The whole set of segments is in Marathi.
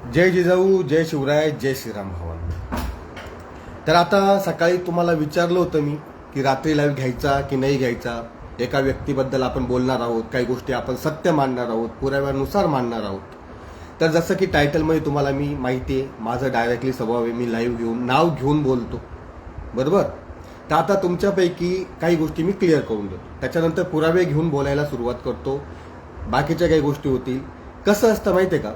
जय जिजाऊ, जय शिवराय, जय श्रीराम भावांनो. तर आता सकाळी तुम्हाला विचारलं होतं मी की रात्री लाईव्ह घ्यायचा की नाही घ्यायचा. एका व्यक्तीबद्दल आपण बोलणार आहोत, काही गोष्टी आपण सत्य मांडणार आहोत, पुराव्यानुसार मांडणार आहोत. तर जसं की टायटलमध्ये तुम्हाला मी माहिती आहे, माझं डायरेक्टली स्वभाव आहे, मी लाईव्ह घेऊन नाव घेऊन बोलतो, बरोबर. तर आता तुमच्यापैकी काही गोष्टी मी क्लिअर करून देतो, त्याच्यानंतर पुरावे घेऊन बोलायला सुरुवात करतो. बाकीच्या काही गोष्टी होतील. कसं असतं माहिती आहे का,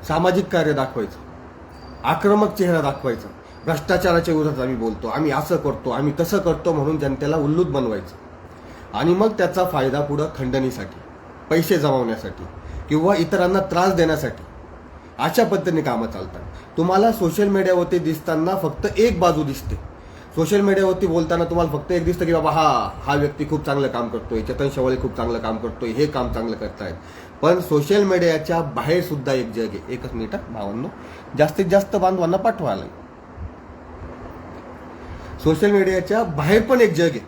सामाजिक कार्य दाखवायचं, आक्रमक चेहरा दाखवायचा, भ्रष्टाचाराच्या विरोधात आम्ही बोलतो, आम्ही असं करतो, आम्ही तसं करतो म्हणून जनतेला उल्लूत बनवायचं आणि मग त्याचा फायदा पुढं खंडणीसाठी, पैसे जमवण्यासाठी किंवा इतरांना त्रास देण्यासाठी अशा पद्धतीने कामं चालतात. तुम्हाला सोशल मीडियावरती दिसताना फक्त एक बाजू दिसते. सोशल मीडियावरती बोलताना तुम्हाला फक्त एक दिसतं की बाबा हा व्यक्ती खूप चांगलं काम करतोय, चेतन शेवाळे खूप चांगलं काम करतोय, हे काम चांगलं करतायत. पण सोशल मीडियाच्या बाहेर सुद्धा एक जग आहे. एकच मिनिट भावांनो, जास्तीत जास्त बांधवांना पाठवायला. सोशल मीडियाच्या बाहेर पण एक जग आहे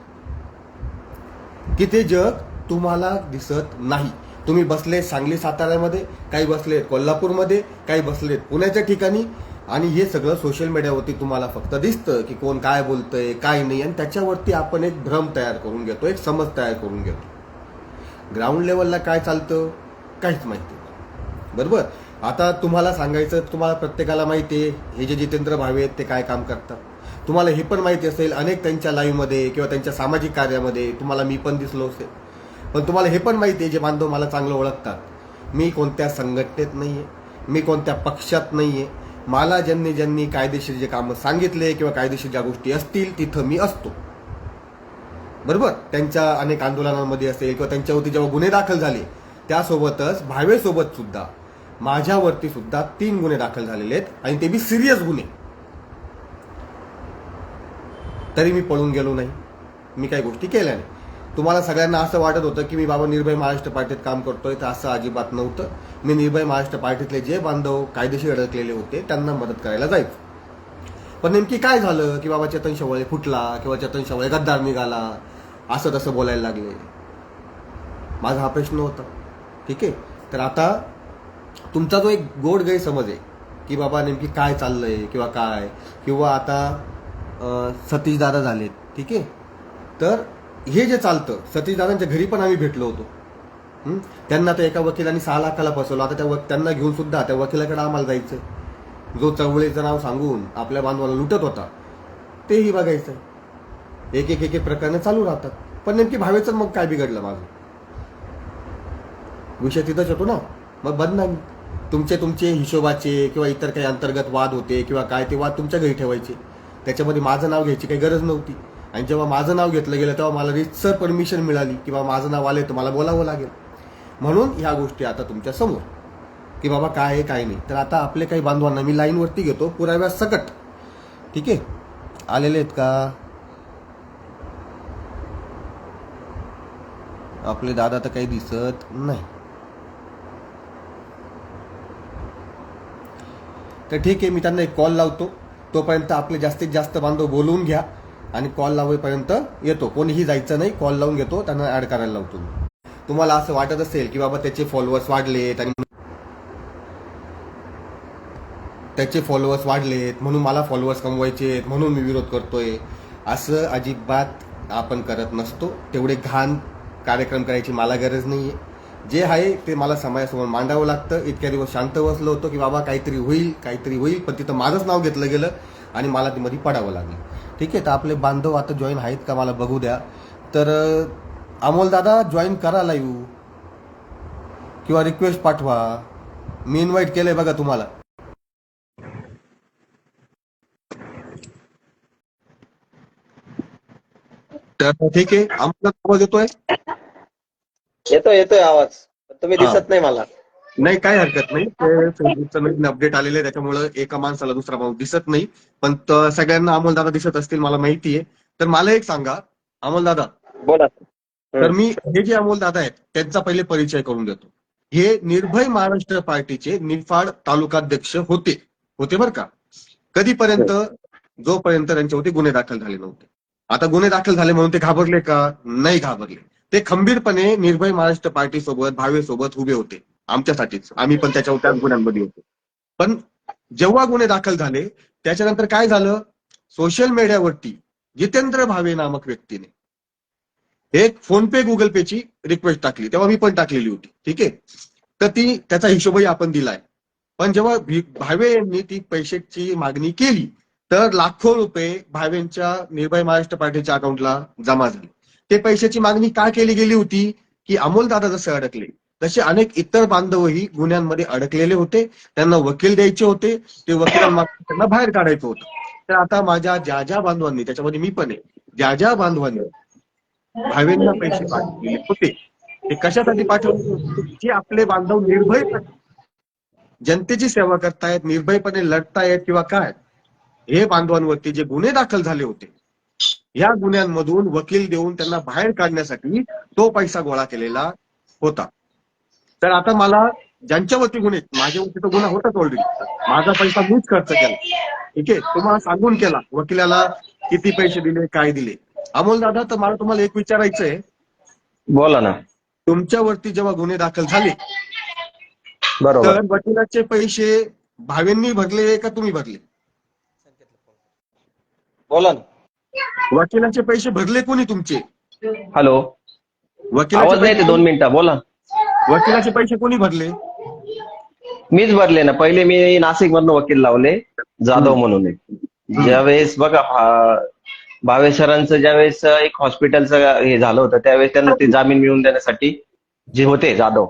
की ते जग तुम्हाला दिसत नाही. तुम्ही बसले सांगली साताऱ्यामध्ये, काही बसलेत कोल्हापूरमध्ये, काही बसलेत पुण्याच्या ठिकाणी, आणि हे सगळं सोशल मीडियावरती तुम्हाला फक्त दिसतं की कोण काय बोलतंय काय नाही, आणि त्याच्यावरती आपण एक भ्रम तयार करून घेतो, एक समज तयार करून घेतो. ग्राउंड लेवलला काय चालतं काहीच माहिती नाही, बरोबर. आता तुम्हाला सांगायचं, तुम्हाला प्रत्येकाला माहिती आहे हे जे जितेंद्र भावे आहेत ते काय काम करतात. तुम्हाला हे पण माहिती असेल, अनेक त्यांच्या लाईव्हमध्ये किंवा त्यांच्या सामाजिक कार्यामध्ये तुम्हाला मी पण दिसलो असेल. पण तुम्हाला हे पण माहिती आहे, जे बांधव मला चांगलं ओळखतात, मी कोणत्या संघटनेत नाहीये, मी कोणत्या पक्षात नाहीये. मला ज्यांनी ज्यांनी कायदेशीर जे कामं सांगितले किंवा कायदेशीर ज्या गोष्टी असतील तिथं मी असतो, बरोबर. त्यांच्या अनेक आंदोलनांमध्ये असेल किंवा त्यांच्यावरती जेव्हा गुन्हे दाखल झाले, त्यासोबतच भावेसोबत सुद्धा माझ्यावरती सुद्धा 3 गुन्हे दाखल झालेले आहेत, आणि ते बी सिरियस गुन्हे. तरी मी पळून गेलो नाही, मी काही गोष्टी केल्या नाही. तुम्हाला सगळ्यांना असं वाटत होतं की मी बाबा निर्भय महाराष्ट्र पार्टीत काम करतोय, तर असं अजिबात नव्हतं. मी निर्भय महाराष्ट्र पार्टीतले जे बांधव कायदेशीर अडकलेले होते त्यांना मदत करायला जायचो. पण नेमकी काय झालं की बाबा चेतन शेवाळे फुटला किंवा चेतन शेवाळे गद्दार निघाला, असं तसं बोलायला लागले. माझा हा प्रश्न होता, ठीक आहे. तर आता तुमचा जो एक गोड गैरसमज आहे की बाबा नेमकी काय चाललंय किंवा काय, किंवा आता सतीश दादा झालेत, ठीक आहे. तर हे जे चालतं, सतीश दादांच्या घरी पण आम्ही भेटलो होतो. त्यांना तर एका वकिलांनी 6 लाखाला फसवलं. आता त्यांना घेऊन सुद्धा त्या वकिलाकडे आम्हाला जायचं, जो चवळीचं नाव सांगून आपल्या बांधवाला लुटत होता, तेही बघायचं. एक एक एक प्रकरणं चालू राहतात. पण नेमकी भावेचं मग काय बिघडलं माझं, विषय तिथंच होतो ना. मग बदनामी, तुमचे हिशोबाचे किंवा इतर काही अंतर्गत वाद होते किंवा काय, ते वाद तुमच्या घरी ठेवायचे, त्याच्यामध्ये माझं नाव घ्यायची काही गरज नव्हती. आणि जेव्हा माझं नाव घेतलं गेलं तेव्हा मला रितसर परमिशन मिळाली की बाबा माझं नाव आले तर मला बोलावं लागेल. म्हणून ह्या गोष्टी आता तुमच्या समोर की बाबा काय आहे काय नाही. तर आता आपले काही बांधवांना मी लाईनवरती घेतो पुराव्या सकट, ठीक आहे. आलेले आहेत का आपले दादा? तर काही दिसत नाही. तर ठीक आहे, मी त्यांना एक कॉल लावतो. तोपर्यंत आपले जास्तीत जास्त बांधव बोलवून घ्या, आणि कॉल लावेपर्यंत येतो. कोणीही जायचं नाही, कॉल लावून घेतो, त्यांना ऍड करायला लावतो. तुम्हाला असं वाटत असेल की बाबा त्याचे फॉलोअर्स वाढलेत म्हणून मला फॉलोअर्स कमवायचे म्हणून मी विरोध करतोय, असं अजिबात आपण करत नसतो. तेवढे घाण कार्यक्रम करायची मला गरज नाहीये. जे आहे ते मला समाजासमोर मांडावं लागतं. इतक्या दिवस शांत बसलो होतो की बाबा काहीतरी होईल, पण तिथं माझंच नाव घेतलं गेलं आणि मला ती मध्ये पडावं लागलं, ठीक आहे. तर आपले बांधव आता जॉईन आहेत का मला बघू द्या. तर अमोल दादा जॉईन करा लाईव्ह, किंवा रिक्वेस्ट पाठवा. मी इन्व्हाइट केलंय बघा तुम्हाला. तर ठीक आहे, अमोल आवाज येतोय? येतोय आवाज. तुम्ही हा, दिसत नाही मला. नाही काय हरकत नाही. ते फेसबुकचं नवीन अपडेट आलेलं आहे, त्याच्यामुळे एका माणसाला दुसरा माणूस दिसत नाही. पण सगळ्यांना अमोल दादा दिसत असतील मला माहिती आहे. तर मला एक सांगा अमोल दादा, बोला. तर मी हे जे अमोल दादा आहेत त्यांचा पहिले परिचय करून देतो. हे निर्भय महाराष्ट्र पार्टीचे निफाड तालुकाध्यक्ष होते बरं का. कधीपर्यंत? जोपर्यंत त्यांच्यावरती गुन्हे दाखल झाले नव्हते. आता गुन्हे दाखल झाले म्हणून ते घाबरले का? नाही घाबरले. ते खंबीरपणे निर्भय महाराष्ट्र पार्टी सोबत, भावेसोबत उभे होते आमच्यासाठीच. आम्ही पण त्याच्या गुन्ह्यांमध्ये होतो. पण जेव्हा गुन्हे दाखल झाले त्याच्यानंतर काय झालं, सोशल मीडियावरती जितेंद्र भावे नामक व्यक्तीने एक फोनपे गुगल पेची रिक्वेस्ट टाकली, तेव्हा मी पण टाकलेली होती, ठीक आहे. तर त्याचा हिशोबही आपण दिलाय. पण जेव्हा भावे यांनी ती पैशाची मागणी केली तर लाखो रुपये भावेंच्या निर्भय महाराष्ट्र पार्टीच्या अकाउंटला जमा झाले. ते पैशाची मागणी का केली गेली होती की अमोलदादा जसे अडकले तसे अनेक इतर बांधवही गुन्ह्यांमध्ये अडकलेले होते, त्यांना वकील द्यायचे होते, ते वकिलांमार्फत त्यांना बाहेर काढायचं होतं. तर आता माझ्या ज्या ज्या बांधवांनी, त्याच्यामध्ये मी पण आहे, ज्या ज्या बांधवांनी भावेंना पैसे पाठवलेले होते ते कशासाठी पाठवले होते, जे आपले बांधव निर्भयपणे जनतेची सेवा करतायत, निर्भयपणे लढतायत किंवा काय, हे बांधवांवरती जे गुन्हे दाखल झाले होते या गुन्ह्यांमधून वकील देऊन त्यांना बाहेर काढण्यासाठी तो पैसा गोळा केलेला होता. तर आता मला ज्यांच्यावरती गुन्हे, माझ्यावरती तो गुन्हा होताच ऑलरेडी, माझा पैसा मीच खर्च केला, ठीक आहे, तुम्हाला सांगून केला, वकिलाला किती पैसे दिले, काय दिले. अमोल दादा, तर मला तुम्हाला एक विचारायचंय, बोला ना. तुमच्यावरती जेव्हा गुन्हे दाखल झाले बरोबर. तर वकिलाचे पैसे भावेंनी भरले का तुम्ही भरले? बोला ना. वकिलाचे पैसे भरले कोणी तुमचे? हॅलो, वकिलाचे आवाज नाही येते, 2 पैसे, मिनिटं बोला. वकिलाचे पैसे कोणी भरले? मीच भरले ना. पहिले मी नाशिक मधनं वकील लावले, जाधव म्हणून एक. ज्यावेळेस बघा भावे सरांचं ज्यावेळेस एक हॉस्पिटलचं हे झालं होतं त्यावेळेस त्यांना ते जामीन मिळवून देण्यासाठी जे होते जाधव,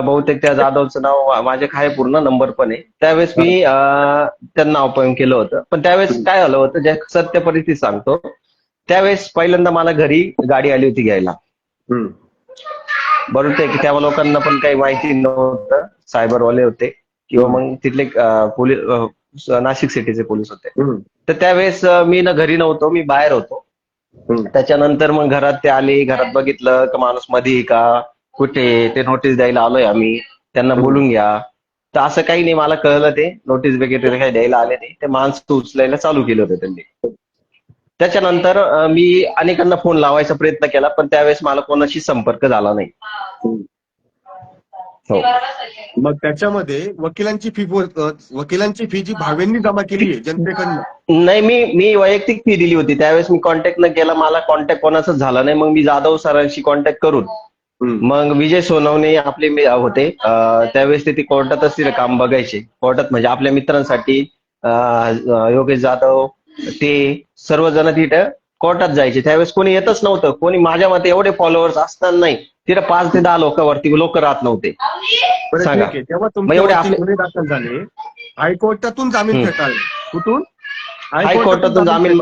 बहुतेक त्या जाधवचं नाव माझे काय पूर्ण नंबर पण आहे, त्यावेळेस मी त्यांना अपॉइंट केलं होतं. पण त्यावेळेस काय झालं होतं, ज्या सत्य परिस्थिती सांगतो, त्यावेळेस पहिल्यांदा मला घरी गाडी आली होती घ्यायला. बरोबर आहे की त्या लोकांना पण काही माहिती नव्हतं, सायबरवाले होते किंवा मग तिथले पोलीस, नाशिक सिटीचे पोलीस होते. तर त्यावेळेस मी ना घरी नव्हतो, मी बाहेर होतो. त्याच्यानंतर मग घरात ते आले, घरात बघितलं का माणूस मध्ये का कुठे, ते नोटीस द्यायला आलोय आम्ही, त्यांना बोलून घ्या. तर असं काही नाही, मला कळलं ते नोटीस वगैरे काही द्यायला आले नाही, ते माणसं उचलायला चालू केलं होतं त्यांनी. त्याच्यानंतर मी अनेकांना फोन लावायचा प्रयत्न केला, पण त्यावेळेस मला कोणाशी संपर्क झाला नाही. हो. मग त्याच्यामध्ये वकिलांची फी जी भावेंनी जमा केली आहे जनतेकडनं? नाही, मी वैयक्तिक फी दिली होती. त्यावेळेस मी कॉन्टॅक्ट न केला, मला कॉन्टॅक्ट कोणाचाच झाला नाही. मग मी जाधव सरांशी कॉन्टॅक्ट करून मग विजय सोनवणे आपले होते त्यावेळेस ते कोर्टातच तिथे काम बघायचे. कोर्टात म्हणजे आपल्या मित्रांसाठी योगेश जाधव ते सर्वजण तिथं कोर्टात जायचे. त्यावेळेस कोणी येतच नव्हतं. कोणी, माझ्या मते एवढे फॉलोअर्स असताना नाही, तिथं 5 ते 10 लोकांवरती लोक राहत नव्हते. सांगा, तेव्हा तुमच्यावरती गुन्हे दाखल झाले, हायकोर्टातून जामीन फेटाळले. कुठून? हायकोर्टातून जामीन.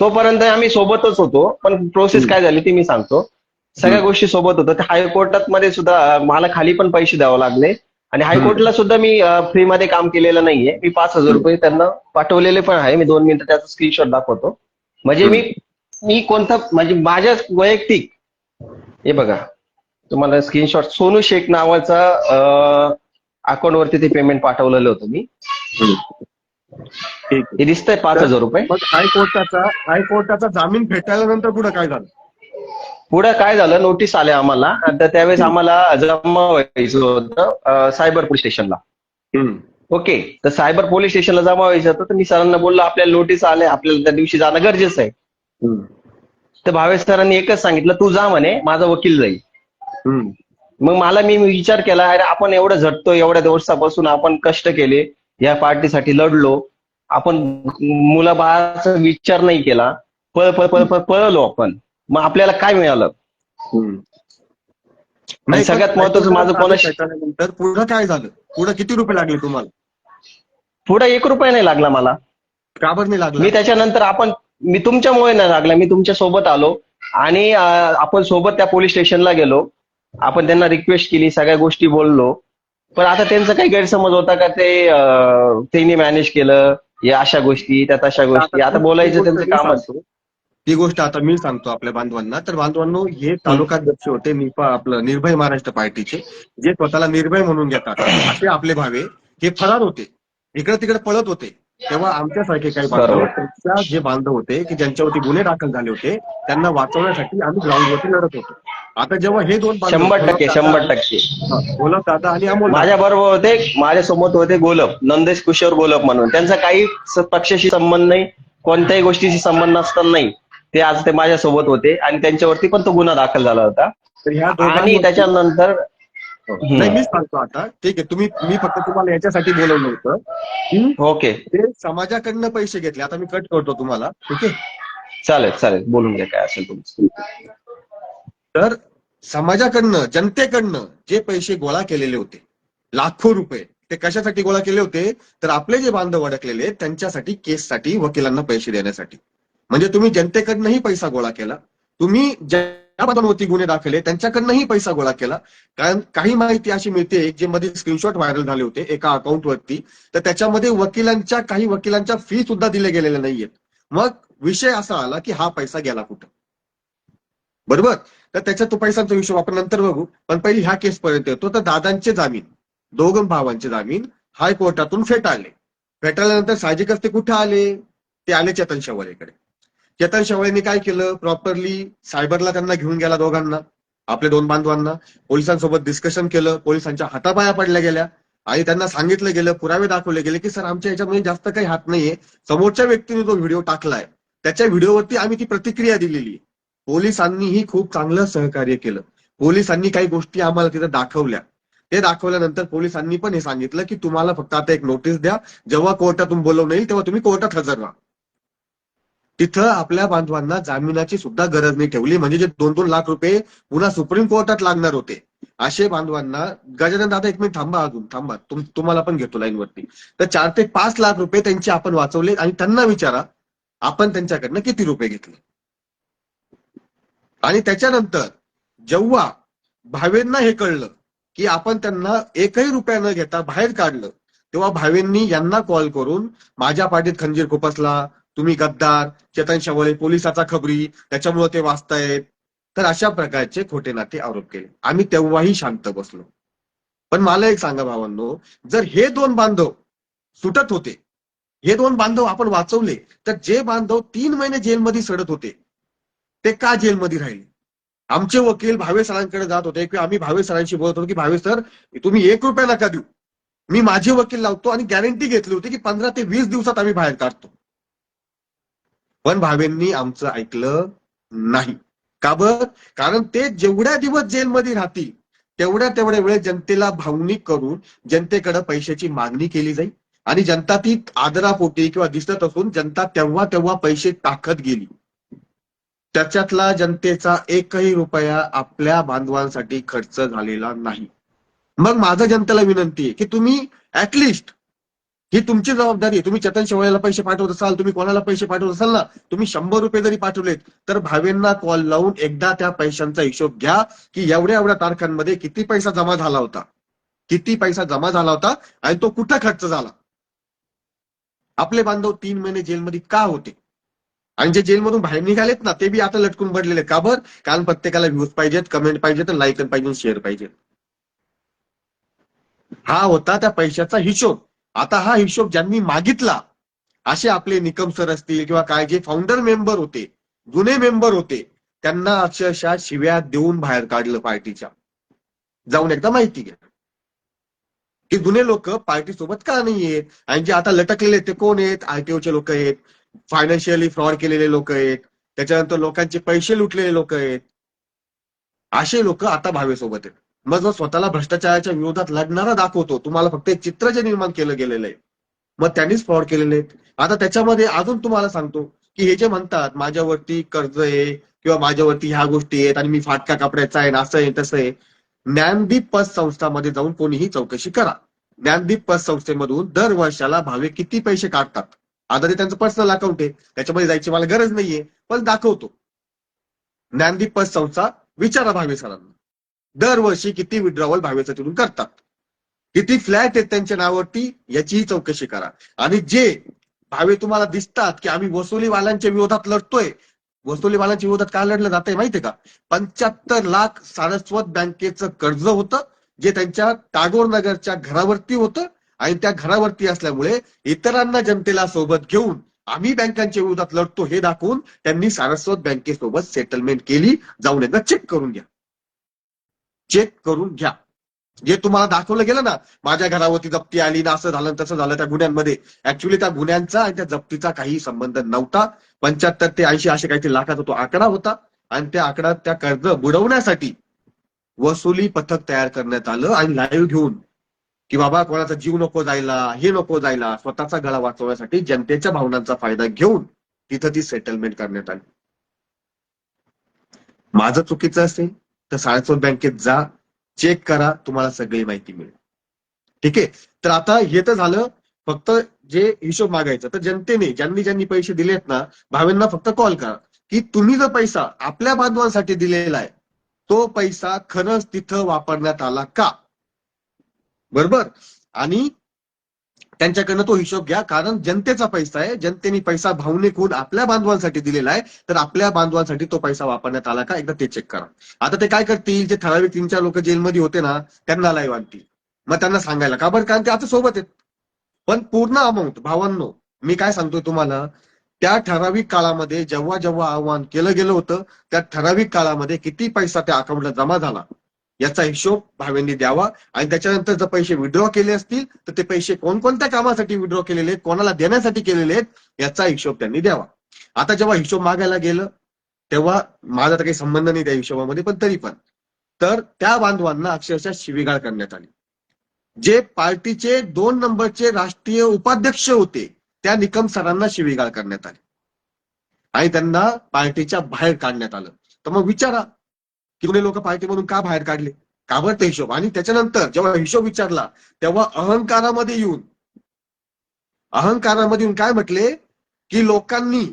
तोपर्यंत आम्ही सोबतच होतो, पण प्रोसेस काय झाली ती मी सांगतो. सगळ्या गोष्टी सोबत होतो. त्या हायकोर्टात मध्ये सुद्धा मला खाली पण पैसे द्यावे लागले आणि हायकोर्टला सुद्धा मी फ्रीमध्ये काम केलेलं नाहीये. मी 5,000 रुपये त्यांना पाठवलेले पण आहे. मी 2 मिनिटं त्याचा स्क्रीनशॉट दाखवतो. म्हणजे मी कोणता, म्हणजे माझ्या वैयक्तिक, हे बघा तुम्हाला स्क्रीनशॉट, सोनू शेख नावाचा अकाउंट वरती ते पेमेंट पाठवलेलं होतं मी. हे दिसतंय 5,000 रुपये. हायकोर्टाचा जामीन फेटाळल्यानंतर पुढे काय झालं? पुढे काय झालं, नोटीस आल्या आम्हाला. तर त्यावेळेस आम्हाला जमा व्हायचं होतं सायबर पोलीस स्टेशनला. ओके, तर सायबर पोलीस स्टेशनला जमा व्हायचं होतं. तर मी सरांना बोललो आपल्याला नोटीस आल्या, आपल्याला त्या दिवशी जाणं गरजेचं आहे. तर भावेश सरांनी एकच सांगितलं, तू जा म्हणे, माझा वकील जाईल. मग मी विचार केला, अरे आपण एवढं झटतो, एवढ्या दिवसापासून आपण कष्ट केले, या पार्टीसाठी लढलो, आपण मुलाबाळाचा विचार नाही केला, पळलो आपण, मग आपल्याला काय मिळालं? सगळ्यात महत्वाचं माझं नंतर पुढे काय झालं? पुढे किती रुपये लागले तुम्हाला? पुढे 1 रुपया नाही लागला मला. का बरं नाही लागला? मी त्याच्यानंतर मी तुमच्यामुळे नाही लागला. मी तुमच्या सोबत आलो आणि आपण सोबत त्या पोलीस स्टेशनला गेलो. आपण त्यांना रिक्वेस्ट केली, सगळ्या गोष्टी बोललो. पण आता त्यांचा काही गैरसमज होता का त्यांनी मॅनेज केलं, या अशा गोष्टी, त्या तशा गोष्टी. आता बोलायचं त्यांचं कामच. ती गोष्ट आता मी सांगतो आपल्या बांधवांना. तर बांधवांनो, हे तालुकाध्यक्ष होते आपलं निर्भय महाराष्ट्र पार्टीचे, जे स्वतःला निर्भय म्हणून घेतात, असे आपले भावे हे फरार होते, इकडे तिकडे पळत होते. तेव्हा आमच्यासारखे काही बांधव, जे बांधव होते की ज्यांच्यावरती गुन्हे दाखल झाले होते, त्यांना वाचवण्यासाठी आम्ही ग्राउंडवरती लढत होतो. आता जेव्हा हे दोन बांधव 100%, 100%. गोलप दादा आणि अमोल माझ्या बरोबर होते, माझ्यासोबत होते गोलप, नंदेश किशोर गोलप म्हणून. त्यांचा काही पक्षाशी संबंध नाही, कोणत्याही गोष्टीशी संबंध नसताना नाही ते आज ते माझ्यासोबत होते आणि त्यांच्यावरती पण तो गुन्हा दाखल झाला होता. तर ह्या आणि दोघांवरती त्याच्यानंतर नाही, मीच सांगतो आता. ठीक आहे, मी फक्त तुम्हाला याच्यासाठी बोलवलं होतं की ओके, ते समाजाकडनं पैसे घेतले. आता मी कट करतो तुम्हाला, ठीक आहे. चालेल चालेल, बोलून घ्या काय असेल तुमचं. तर समाजाकडनं, जनतेकडनं जे पैसे गोळा केलेले होते, लाखो रुपये, ते कशासाठी गोळा केले होते? तर आपले जे बांधव अडकलेले आहेत त्यांच्यासाठी, केससाठी, वकिलांना पैसे देण्यासाठी. म्हणजे तुम्ही जनतेकडनंही पैसा गोळा केला, तुम्ही ज्या बांधवांवरती गुन्हे दाखले त्यांच्याकडनंही पैसा गोळा केला. कारण काही माहिती अशी मिळते, जे मध्ये स्क्रीनशॉट व्हायरल झाले होते एका अकाउंटवरती, तर त्याच्यामध्ये काही वकिलांच्या फी सुद्धा दिल्या गेलेल्या नाहीयेत. मग विषय असा आला की हा पैसा गेला कुठं, बरोबर? तर त्याच्या तो पैशांचा हिशोब आपण नंतर बघू. पण पहिली ह्या केस पर्यंत येतो. तर दादांचे जामीन, दोघं भावांचे जामीन हायकोर्टातून फेटाळले. फेटाळल्यानंतर साहजिकच ते कुठे आले? ते आले चेतन शेवाळेकडे. चेतन शेवाळेंनी काय केलं? प्रॉपरली सायबरला त्यांना घेऊन गेला, दोघांना, आपल्या दोन बांधवांना. पोलिसांसोबत डिस्कशन केलं, पोलिसांच्या हातापाया पडल्या गेल्या आणि त्यांना सांगितलं गेलं, पुरावे दाखवले गेले की सर आमच्या याच्यामध्ये जास्त काही हात नाहीये. समोरच्या व्यक्तीने जो व्हिडिओ टाकलाय त्याच्या व्हिडिओवरती आम्ही ती प्रतिक्रिया दिलेली. पोलिसांनीही खूप चांगलं सहकार्य केलं. पोलिसांनी काही गोष्टी आम्हाला तिथं दाखवल्या. ते दाखवल्यानंतर पोलिसांनी पण हे सांगितलं की तुम्हाला फक्त आता एक नोटीस द्या, जेव्हा कोर्टातून बोलवणं येईल तेव्हा तुम्ही कोर्टात हजर व्हा. तिथं आपल्या बांधवांना जामिनाची सुद्धा गरज नाही ठेवली. म्हणजे जे 2-2 लाख रुपये पुन्हा सुप्रीम कोर्टात लागणार होते, असे बांधवांना, गजानन दादा एक मिनिट थांबा, अजून थांबा, तुम्हाला पण घेतो लाईनवरती. तर 4 ते 5 लाख रुपये त्यांचे आपण वाचवले. आणि त्यांना विचारा आपण त्यांच्याकडनं किती रुपये घेतले. आणि त्याच्यानंतर जेव्हा भावेंना हे कळलं की आपण त्यांना एकही रुपया न घेता बाहेर काढलं, तेव्हा भावेंनी यांना कॉल करून माझ्या पाठीत खंजीर खुपसला, तुम्ही गद्दार, चेतन शेवाळे पोलिसाचा खबरी, त्याच्यामुळे ते वाचतायत. तर अशा प्रकारचे खोटे नाटे आरोप केले. आम्ही तेव्हाही शांत बसलो. पण मला एक सांगा भावांनो, जर हे दोन बांधव सुटत होते, हे दोन बांधव आपण वाचवले, तर जे बांधव 3 महिने जेलमध्ये सडत होते ते का जेलमध्ये राहिले? आमचे वकील भावे सरांकडे जात होते किंवा आम्ही भावे सरांशी बोलत होतो की भावे सर, तुम्ही 1 रुपया नका देऊ, मी माझे वकील लावतो, आणि गॅरंटी घेतली होती की 15 ते 20 दिवसात आम्ही बाहेर काढतो. पण भावेंनी आमचं ऐकलं नाही. का बरं? कारण ते जेवढ्या दिवस जेलमध्ये राहतील तेवढ्या वेळेस जनतेला भावनिक करून जनतेकडे पैशाची मागणी केली जाईल आणि जनता ती आदरापोटी किंवा दिसत असून जनता तेव्हा पैसे टाकत गेली. त्याच्यातला जनतेचा एकही रुपया आपल्या बांधवांसाठी खर्च झालेला नाही. मग माझं जनतेला विनंती आहे की तुम्ही ऍटलिस्ट, ही तुमची जबाबदारी आहे, तुम्ही चेतन शेवाळेला पैसे पाठवत असाल, तुम्ही कोणाला पैसे पाठवत असाल ना, तुम्ही 100 रुपये जरी पाठवलेत तर भावेंना कॉल लावून एकदा त्या पैशांचा हिशोब घ्या की एवढ्या तारखांमध्ये किती पैसा जमा झाला होता, किती पैसा जमा झाला होता आणि तो कुठं खर्च झाला. आपले बांधव 3 महिने जेलमध्ये का होते? आणि जे जेलमधून बाहेर निघालेत ना, ते बी आता लटकून पडलेले. का बरं? कारण प्रत्येकाला व्ह्यूज पाहिजेत, कमेंट पाहिजेत, लाईक पाहिजे, शेअर पाहिजे. हा होता त्या पैशाचा हिशोब. आता हा हिशोब ज्यांनी मागितला, असे आपले निकम सर असतील किंवा काय जे फाउंडर मेंबर होते, जुने मेंबर होते, त्यांना अक्षरशः शिव्या देऊन बाहेर काढलं पार्टीच्या. जाऊन एकदा माहिती घ्या की जुने लोक पार्टी सोबत का नाही आहेत, आणि जे आता लटकलेले ते कोण आहेत? आरटीओचे लोक आहेत, फायनान्शियली फ्रॉड केलेले लोक आहेत, त्याच्यानंतर लोकांचे पैसे लुटलेले लोक आहेत. असे लोक आता भावेसोबत आहेत. मग जो स्वतःला भ्रष्टाचाराच्या विरोधात लढणारा दाखवतो, तुम्हाला फक्त एक चित्र जे निर्माण केलं गेलेलं आहे, मग त्यांनीच फ्रॉड केलेले आहेत. आता त्याच्यामध्ये अजून तुम्हाला सांगतो की हे जे म्हणतात माझ्यावरती कर्ज आहे किंवा माझ्यावरती ह्या गोष्टी आहेत आणि मी फाटका कपड्याचा आहे, असं आहे तसं आहे, ज्ञानदीप पतसंस्थामध्ये जाऊन कोणीही चौकशी करा. ज्ञानदीप पतसंस्थेमधून दर वर्षाला भावे किती पैसे काढतात. आता ते त्यांचं पर्सनल अकाउंट आहे, त्याच्यामध्ये जायची मला गरज नाहीये, पण दाखवतो. ज्ञानदीप पतसंस्था विचारा भावे सरांना, दरवर्षी किती विड्रॉवल भावेचं तिथून करतात, किती फ्लॅट आहेत त्यांच्या नावावरती, याचीही चौकशी करा. आणि जे भावे तुम्हाला दिसतात की आम्ही वसुलीवाल्यांच्या विरोधात लढतोय, वसुलीवाल्यांच्या विरोधात का लढलं जातंय माहितीये का? 75 लाख सारस्वत बँकेचं कर्ज होतं, जे त्यांच्या टागोर नगरच्या घरावरती होतं, आणि त्या घरावरती असल्यामुळे इतरांना, जनतेला सोबत घेऊन आम्ही बँकांच्या विरोधात लढतो हे दाखवून त्यांनी सारस्वत बँकेसोबत सेटलमेंट केली. जाऊन एकदा चेक करून घ्या. चेक करून घ्या. जे तुम्हाला दाखवलं गेलं ना, माझ्या घरावरती जप्ती आली ना, असं झालं तसं झालं त्या गुन्ह्यांमध्ये, ऍक्च्युली त्या गुन्ह्यांचा आणि त्या जप्तीचा काही संबंध नव्हता. 75 ते 80 असे काहीतरी लाखाचा तो आकडा होता आणि त्या आकडा त्या कर्ज बुडवण्यासाठी वसुली पथक तयार करण्यात आलं आणि लाईव्ह घेऊन की बाबा कोणाचा जीव नको जायला, हे नको जायला, स्वतःचा गळा वाचवण्यासाठी जनतेच्या भावनांचा फायदा घेऊन तिथं ती सेटलमेंट करण्यात आली. माझं चुकीचं असेल तर साळसोद बँकेत जा, चेक करा, तुम्हाला सगळी माहिती मिळेल. ठीक आहे. तर आता हे तर झालं फक्त जे हिशोब मागायचं. तर जनतेने ज्यांनी ज्यांनी पैसे दिलेत ना, भावेंना फक्त कॉल करा की तुम्ही जो पैसा आपल्या बांधवांसाठी दिलेला आहे तो पैसा खरंच तिथं वापरण्यात आला का, बरोबर. आणि त्यांच्याकडनं तो हिशोब घ्या, कारण जनतेचा पैसा आहे, जनतेने पैसा भावनिकून आपल्या बांधवांसाठी दिलेला आहे, तर आपल्या बांधवांसाठी तो पैसा वापरण्यात आला का एकदा ते चेक करा. आता ते काय करतील, जे ठराविक 3-4 लोक जेलमध्ये होते ना त्यांना लाईव्ह आणतील, मग त्यांना सांगायला का बरं, कारण ते आता सोबत आहेत. पण पूर्ण अमाऊंट भावांनो, मी काय सांगतोय तुम्हाला, त्या ठराविक काळामध्ये जेव्हा जेव्हा आव्हान केलं गेलं होतं त्या ठराविक काळामध्ये किती पैसा त्या अकाउंटला जमा झाला याचा हिशोब भावेंनी द्यावा. आणि त्याच्यानंतर जर पैसे विड्रॉ केले असतील तर ते पैसे कोणकोणत्या कामासाठी विड्रॉ केलेले आहेत, कोणाला देण्यासाठी केलेले आहेत याचा हिशोब त्यांनी द्यावा. आता जेव्हा हिशोब मागायला गेलं तेव्हा माझा तर काही संबंध नाही त्या हिशोबामध्ये, पण तरी पण तर त्या बांधवांना अक्षरशः शिवीगाळ करण्यात आली. जे पार्टीचे 2 नंबरचे राष्ट्रीय उपाध्यक्ष होते त्या निकम सरांना शिवीगाळ करण्यात आली आणि त्यांना पार्टीच्या बाहेर काढण्यात आलं. तर मग विचारा की कुणी लोक पार्टीमधून का बाहेर काढले, का बरं ते हिशोब. आणि त्याच्यानंतर जेव्हा हिशोब विचारला तेव्हा अहंकारामध्ये येऊन काय म्हटले की लोकांनी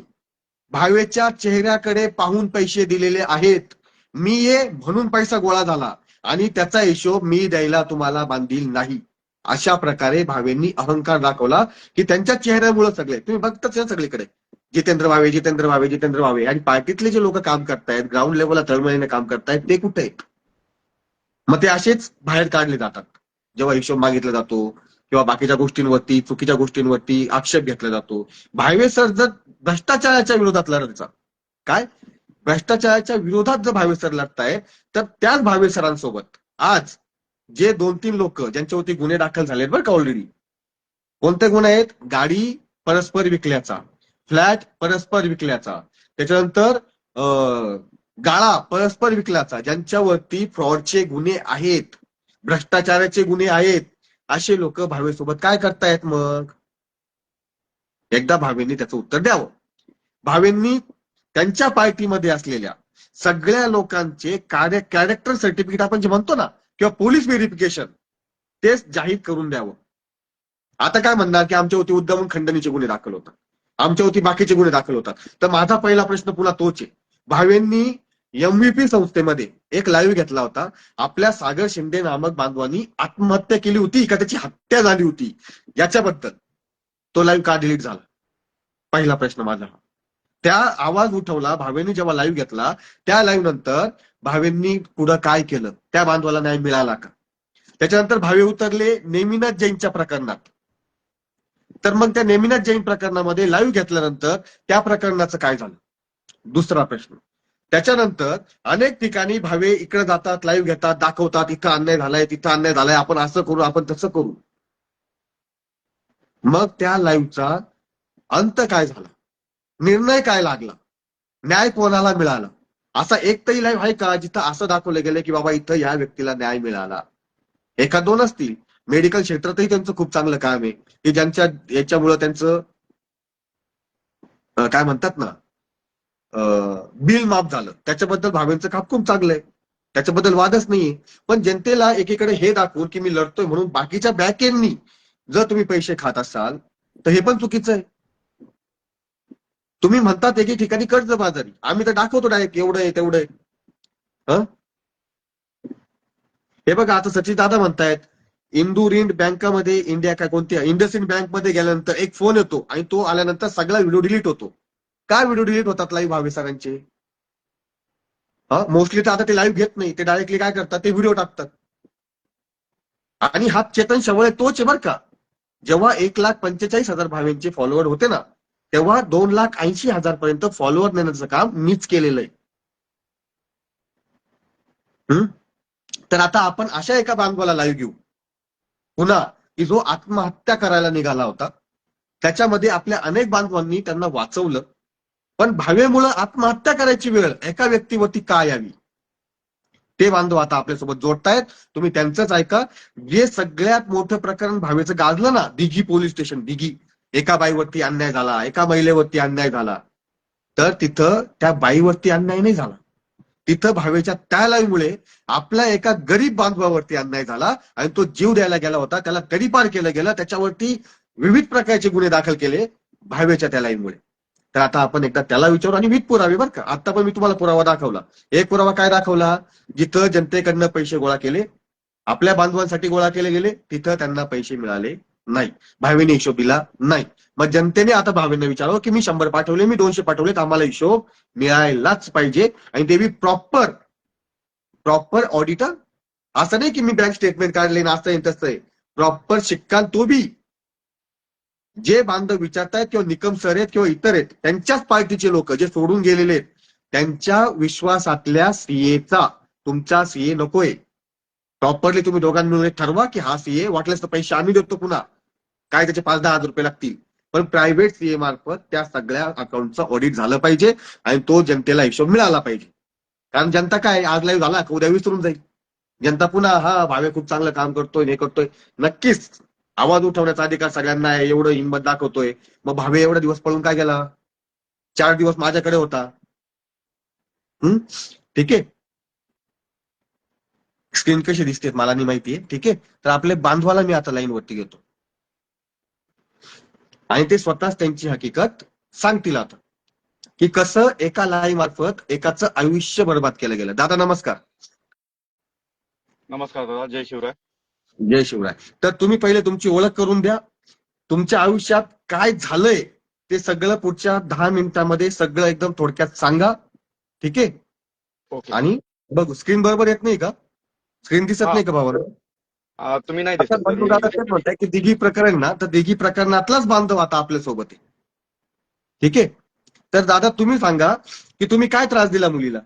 भावेच्या चेहऱ्याकडे पाहून पैसे दिलेले आहेत, मी ये म्हणून पैसा गोळा झाला आणि त्याचा हिशोब मी द्यायला तुम्हाला बांधील नाही. अशा प्रकारे भावेंनी अहंकार दाखवला की त्यांच्या चेहऱ्यामुळे सगळे तुम्ही बघताच सगळीकडे जितेंद्र भावे जितेंद्र भावे जितेंद्र भावे, आणि पार्टीतले जे लोक काम करतायत ग्राउंड लेवलला तळमळीने काम करतायत ते कुठे आहेत. मग ते असेच बाहेर काढले जातात जेव्हा हिशोब मागितला जातो किंवा बाकीच्या गोष्टींवरती चुकीच्या गोष्टींवरती आक्षेप घेतला जातो. भावे सर जर भ्रष्टाचाराच्या विरोधात लढतात, काय भ्रष्टाचाराच्या विरोधात जर भावे सर लढताय तर त्याच भावे सरांसोबत आज जे 2-3 लोक ज्यांच्यावरती गुन्हे दाखल झालेत बरं का ऑलरेडी, कोणते गुन्हे आहेत, गाडी परस्पर विकल्याचा, फ्लॅट परस्पर विकल्याचा, त्याच्यानंतर गाळा परस्पर विकल्याचा, ज्यांच्यावरती फ्रॉडचे गुन्हे आहेत, भ्रष्टाचाराचे गुन्हे आहेत, असे लोक भावेसोबत काय करतायत. मग एकदा भावेंनी त्याचं उत्तर द्यावं. भावेंनी त्यांच्या पार्टीमध्ये असलेल्या सगळ्या लोकांचे कॅरेक्टर सर्टिफिकेट आपण जे म्हणतो ना किंवा पोलीस व्हेरिफिकेशन तेच जाहीर करून द्यावं. आता काय म्हणणार की आमच्यावरती उद्यम खंडणीचे गुन्हे दाखल होतात, आमच्यावरती बाकीचे गुन्हे दाखल होतात. तर माझा पहिला प्रश्न पुन्हा तोच आहे. भावेंनी MVP संस्थेमध्ये एक लाईव्ह घेतला होता, आपल्या सागर शिंदे नामक बांधवांनी आत्महत्या केली होती का त्याची हत्या झाली होती याच्याबद्दल तो लाईव्ह का डिलीट झाला, पहिला प्रश्न माझा. त्या आवाज उठवला भावेंनी जेव्हा लाईव्ह घेतला, त्या लाईव्ह नंतर भावेंनी पुढं काय केलं, त्या बांधवाला न्याय मिळाला का. त्याच्यानंतर भावे उतरले नेमिनाथ जैनच्या प्रकरणात, तर मग त्या नेमिनाथ जैन प्रकरणामध्ये लाईव्ह घेतल्यानंतर त्या प्रकरणाचं काय झालं, दुसरा प्रश्न. त्याच्यानंतर अनेक ठिकाणी भावे इकडे जातात, लाईव्ह घेतात, दाखवतात इथं अन्याय झालाय तिथं अन्याय झालाय, आपण असं करू आपण तसं करू. मग त्या लाईव्हचा अंत काय झाला, निर्णय काय लागला, न्याय कोणाला मिळाला, असा एक तरी लाईव्ह आहे का जिथं असं दाखवलं गेलं की बाबा इथं या व्यक्तीला न्याय मिळाला. एका दोन असतील. मेडिकल क्षेत्रातही त्यांचं खूप चांगलं काम आहे की ज्यांच्या याच्यामुळं त्यांचं काय म्हणतात ना बिल माफ झालं, त्याच्याबद्दल भावेंचं काम खूप चांगलं आहे, त्याच्याबद्दल वादच नाहीये. पण जनतेला एकीकडे हे दाखवून की मी लढतोय म्हणून बाकीच्या बॅकेंनी जर तुम्ही पैसे खात असाल तर हे पण चुकीचं आहे. तुम्ही म्हणतात एके ठिकाणी कर्जबाजारी, आम्ही तर दाखवतो डायरेक्ट एवढं आहे तेवढं आहे. हे बघा आता सचिन दादा म्हणतायत इंडूरिंड बँकामध्ये इंडिया काय कोणत्या इंडसइंड बँकमध्ये गेल्यानंतर एक फोन येतो आणि तो आल्यानंतर सगळा व्हिडिओ डिलीट होतो. काय व्हिडिओ डिलीट होतात लाईव्ह भावे सरांचे. मोस्टली तर आता ते लाईव्ह घेत नाही, ते डायरेक्टली काय करतात ते व्हिडिओ टाकतात. आणि हा चेतन शवळे तोच आहे बरं का, जेव्हा 1,45,000 भावेंचे फॉलोअर होते ना तेव्हा 2,80,000 पर्यंत फॉलोअर नेण्याचं काम मीच केलेलं आहे. तर आता आपण अशा एका बांधवाला लाईव्ह घेऊ पुन्हा, की जो आत्महत्या करायला निघाला होता. त्याच्यामध्ये आपल्या अनेक बांधवांनी त्यांना वाचवलं, पण भावेमुळे आत्महत्या करायची वेळ एका व्यक्तीवरती का यावी, ते बांधव आता आपल्यासोबत जोडतायत. तुम्ही त्यांचंच ऐका. जे सगळ्यात मोठं प्रकरण भावेचं गाजलं ना, दिघी पोलीस स्टेशन, दिघी, एका बाईवरती अन्याय झाला, एका महिलेवरती अन्याय झाला, तर तिथं त्या बाईवरती अन्याय नाही झाला. तिथं भावेच्या त्या लाईव्हमुळे आपल्या एका गरीब बांधवावरती अन्याय झाला आणि तो जीव द्यायला गेला होता, त्याला तडीपार केलं गेलं, त्याच्यावरती विविध प्रकारचे गुन्हे दाखल केले भावेच्या त्या लाईव्हमुळे. तर आता आपण एकदा त्याला विचारू आणि विथ पुरावे बरं का. आता पण मी तुम्हाला पुरावा दाखवला. एक पुरावा काय दाखवला, जिथं जनतेकडनं पैसे गोळा केले, आपल्या बांधवांसाठी गोळा केले गेले, तिथं त्यांना पैसे मिळाले नाही, भावेने हिशोब दिला नाही. मग जनतेने आता भावेंना विचारावं की मी 100 पाठवले, मी 200 पाठवलेत, आम्हाला हिशोब मिळायलाच पाहिजे. आणि ते बी प्रॉपर प्रॉपर ऑडिटर. असं नाही की मी बँक स्टेटमेंट काढले ना असं आहे तसं आहे, प्रॉपर शिक्का. तो बी जे बांधव विचारतायत किंवा निकम सर आहेत किंवा इतर आहेत, त्यांच्याच पार्टीचे लोक जे सोडून गेलेले आहेत, त्यांच्या विश्वासातल्या सीएचा तुमचा सीए नकोय. प्रॉपरली तुम्ही दोघांनी मिळून ठरवा की हा सीए, वाटल्यास तर पैसे आम्ही देतो, पुन्हा काय त्याचे 5-10 हजार रुपये लागतील, पण प्रायव्हेट सीए मार्फत त्या सगळ्या अकाउंटचं ऑडिट झालं पाहिजे आणि तो जनतेला हिशोब मिळाला पाहिजे. कारण जनता काय, आज लाईव्ह झाला का उद्या विसरून जाईल. जनता पुन्हा हा भावे खूप चांगलं काम करतोय, हे करतोय. नक्कीच आवाज उठवण्याचा अधिकार सगळ्यांना आहे, एवढं हिंमत दाखवतोय. मग भावे एवढा दिवस पळून काय गेला, 4 दिवस माझ्याकडे होता. ठीक आहे, स्क्रीन कशी दिसते मला नाही माहितीये. ठीक आहे, तर आपले बांधवाला मी आता लाईन वरती घेतो आणि ते स्वतःच त्यांची हकीकत सांगतील आता, की कसं एका लाईव्ह मार्फत एकाचं आयुष्य बर्बाद केलं गेलं. दादा नमस्कार. नमस्कार दादा, जय शिवराय. जय शिवराय. तर तुम्ही पहिले तुमची ओळख करून द्या, तुमच्या आयुष्यात काय झालंय ते सगळं पुढच्या 10 मिनिटांमध्ये सगळं एकदम थोडक्यात सांगा. ठीक आहे, ओके. आणि बघू स्क्रीन बरोबर येत नाही का, स्क्रीन दिसत हा. नाही का भावाला? तुम्ही नाही आता दिसत बंधू तरी. दादा तेच म्हणताय की दिघी प्रकरण ना, तर दिघी प्रकरणातलाच बांधव आता आपल्या सोबत आहे. ठीक आहे, तर दादा तुम्ही सांगा की तुम्ही काय त्रास दिला मुलीला.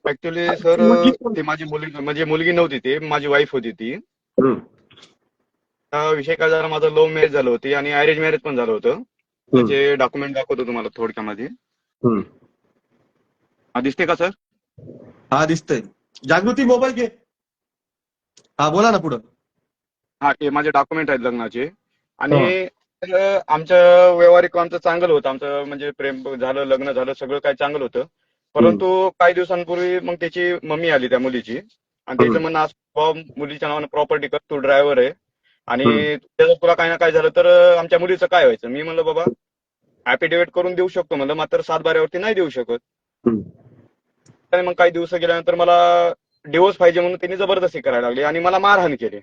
ऍक्च्युली सर, ती माझी मुलगी म्हणजे मुलगी नव्हती, ती माझी वाईफ होती ती. विषय काय झाला, माझं लव्ह मॅरेज झालं होती आणि अरेंज मॅरेज पण झालं होतं. त्याचे डॉक्युमेंट दाखवतो तुम्हाला थोडक्यामध्ये. दिसते का सर? हा दिसतंय. जागृती मोबाईल घे. हा बोला ना पुढं. हा, ते माझे डॉक्युमेंट आहेत लग्नाचे. आणि आमचं व्यवहारिक आमचं चांगलं होतं, आमचं म्हणजे प्रेम झालं, लग्न झालं, सगळं काही चांगलं होतं. परंतु काही दिवसांपूर्वी मग त्याची मम्मी आली त्या मुलीची आणि त्याचं म्हणणं असं, मुलीच्या नावानं प्रॉपर्टी कर, तू ड्रायव्हर आहे आणि त्याचं तुला काही ना काय झालं तर आमच्या मुलीचं काय व्हायचं. मी म्हणलं बाबा ऍफिडेव्हिट करून देऊ शकतो म्हणलं, मात्र 7/12 नाही देऊ शकत. आणि मग काही दिवस गेल्यानंतर मला डिवोर्स पाहिजे म्हणून त्यांनी जबरदस्ती करायला लागली आणि मला मारहाण केली.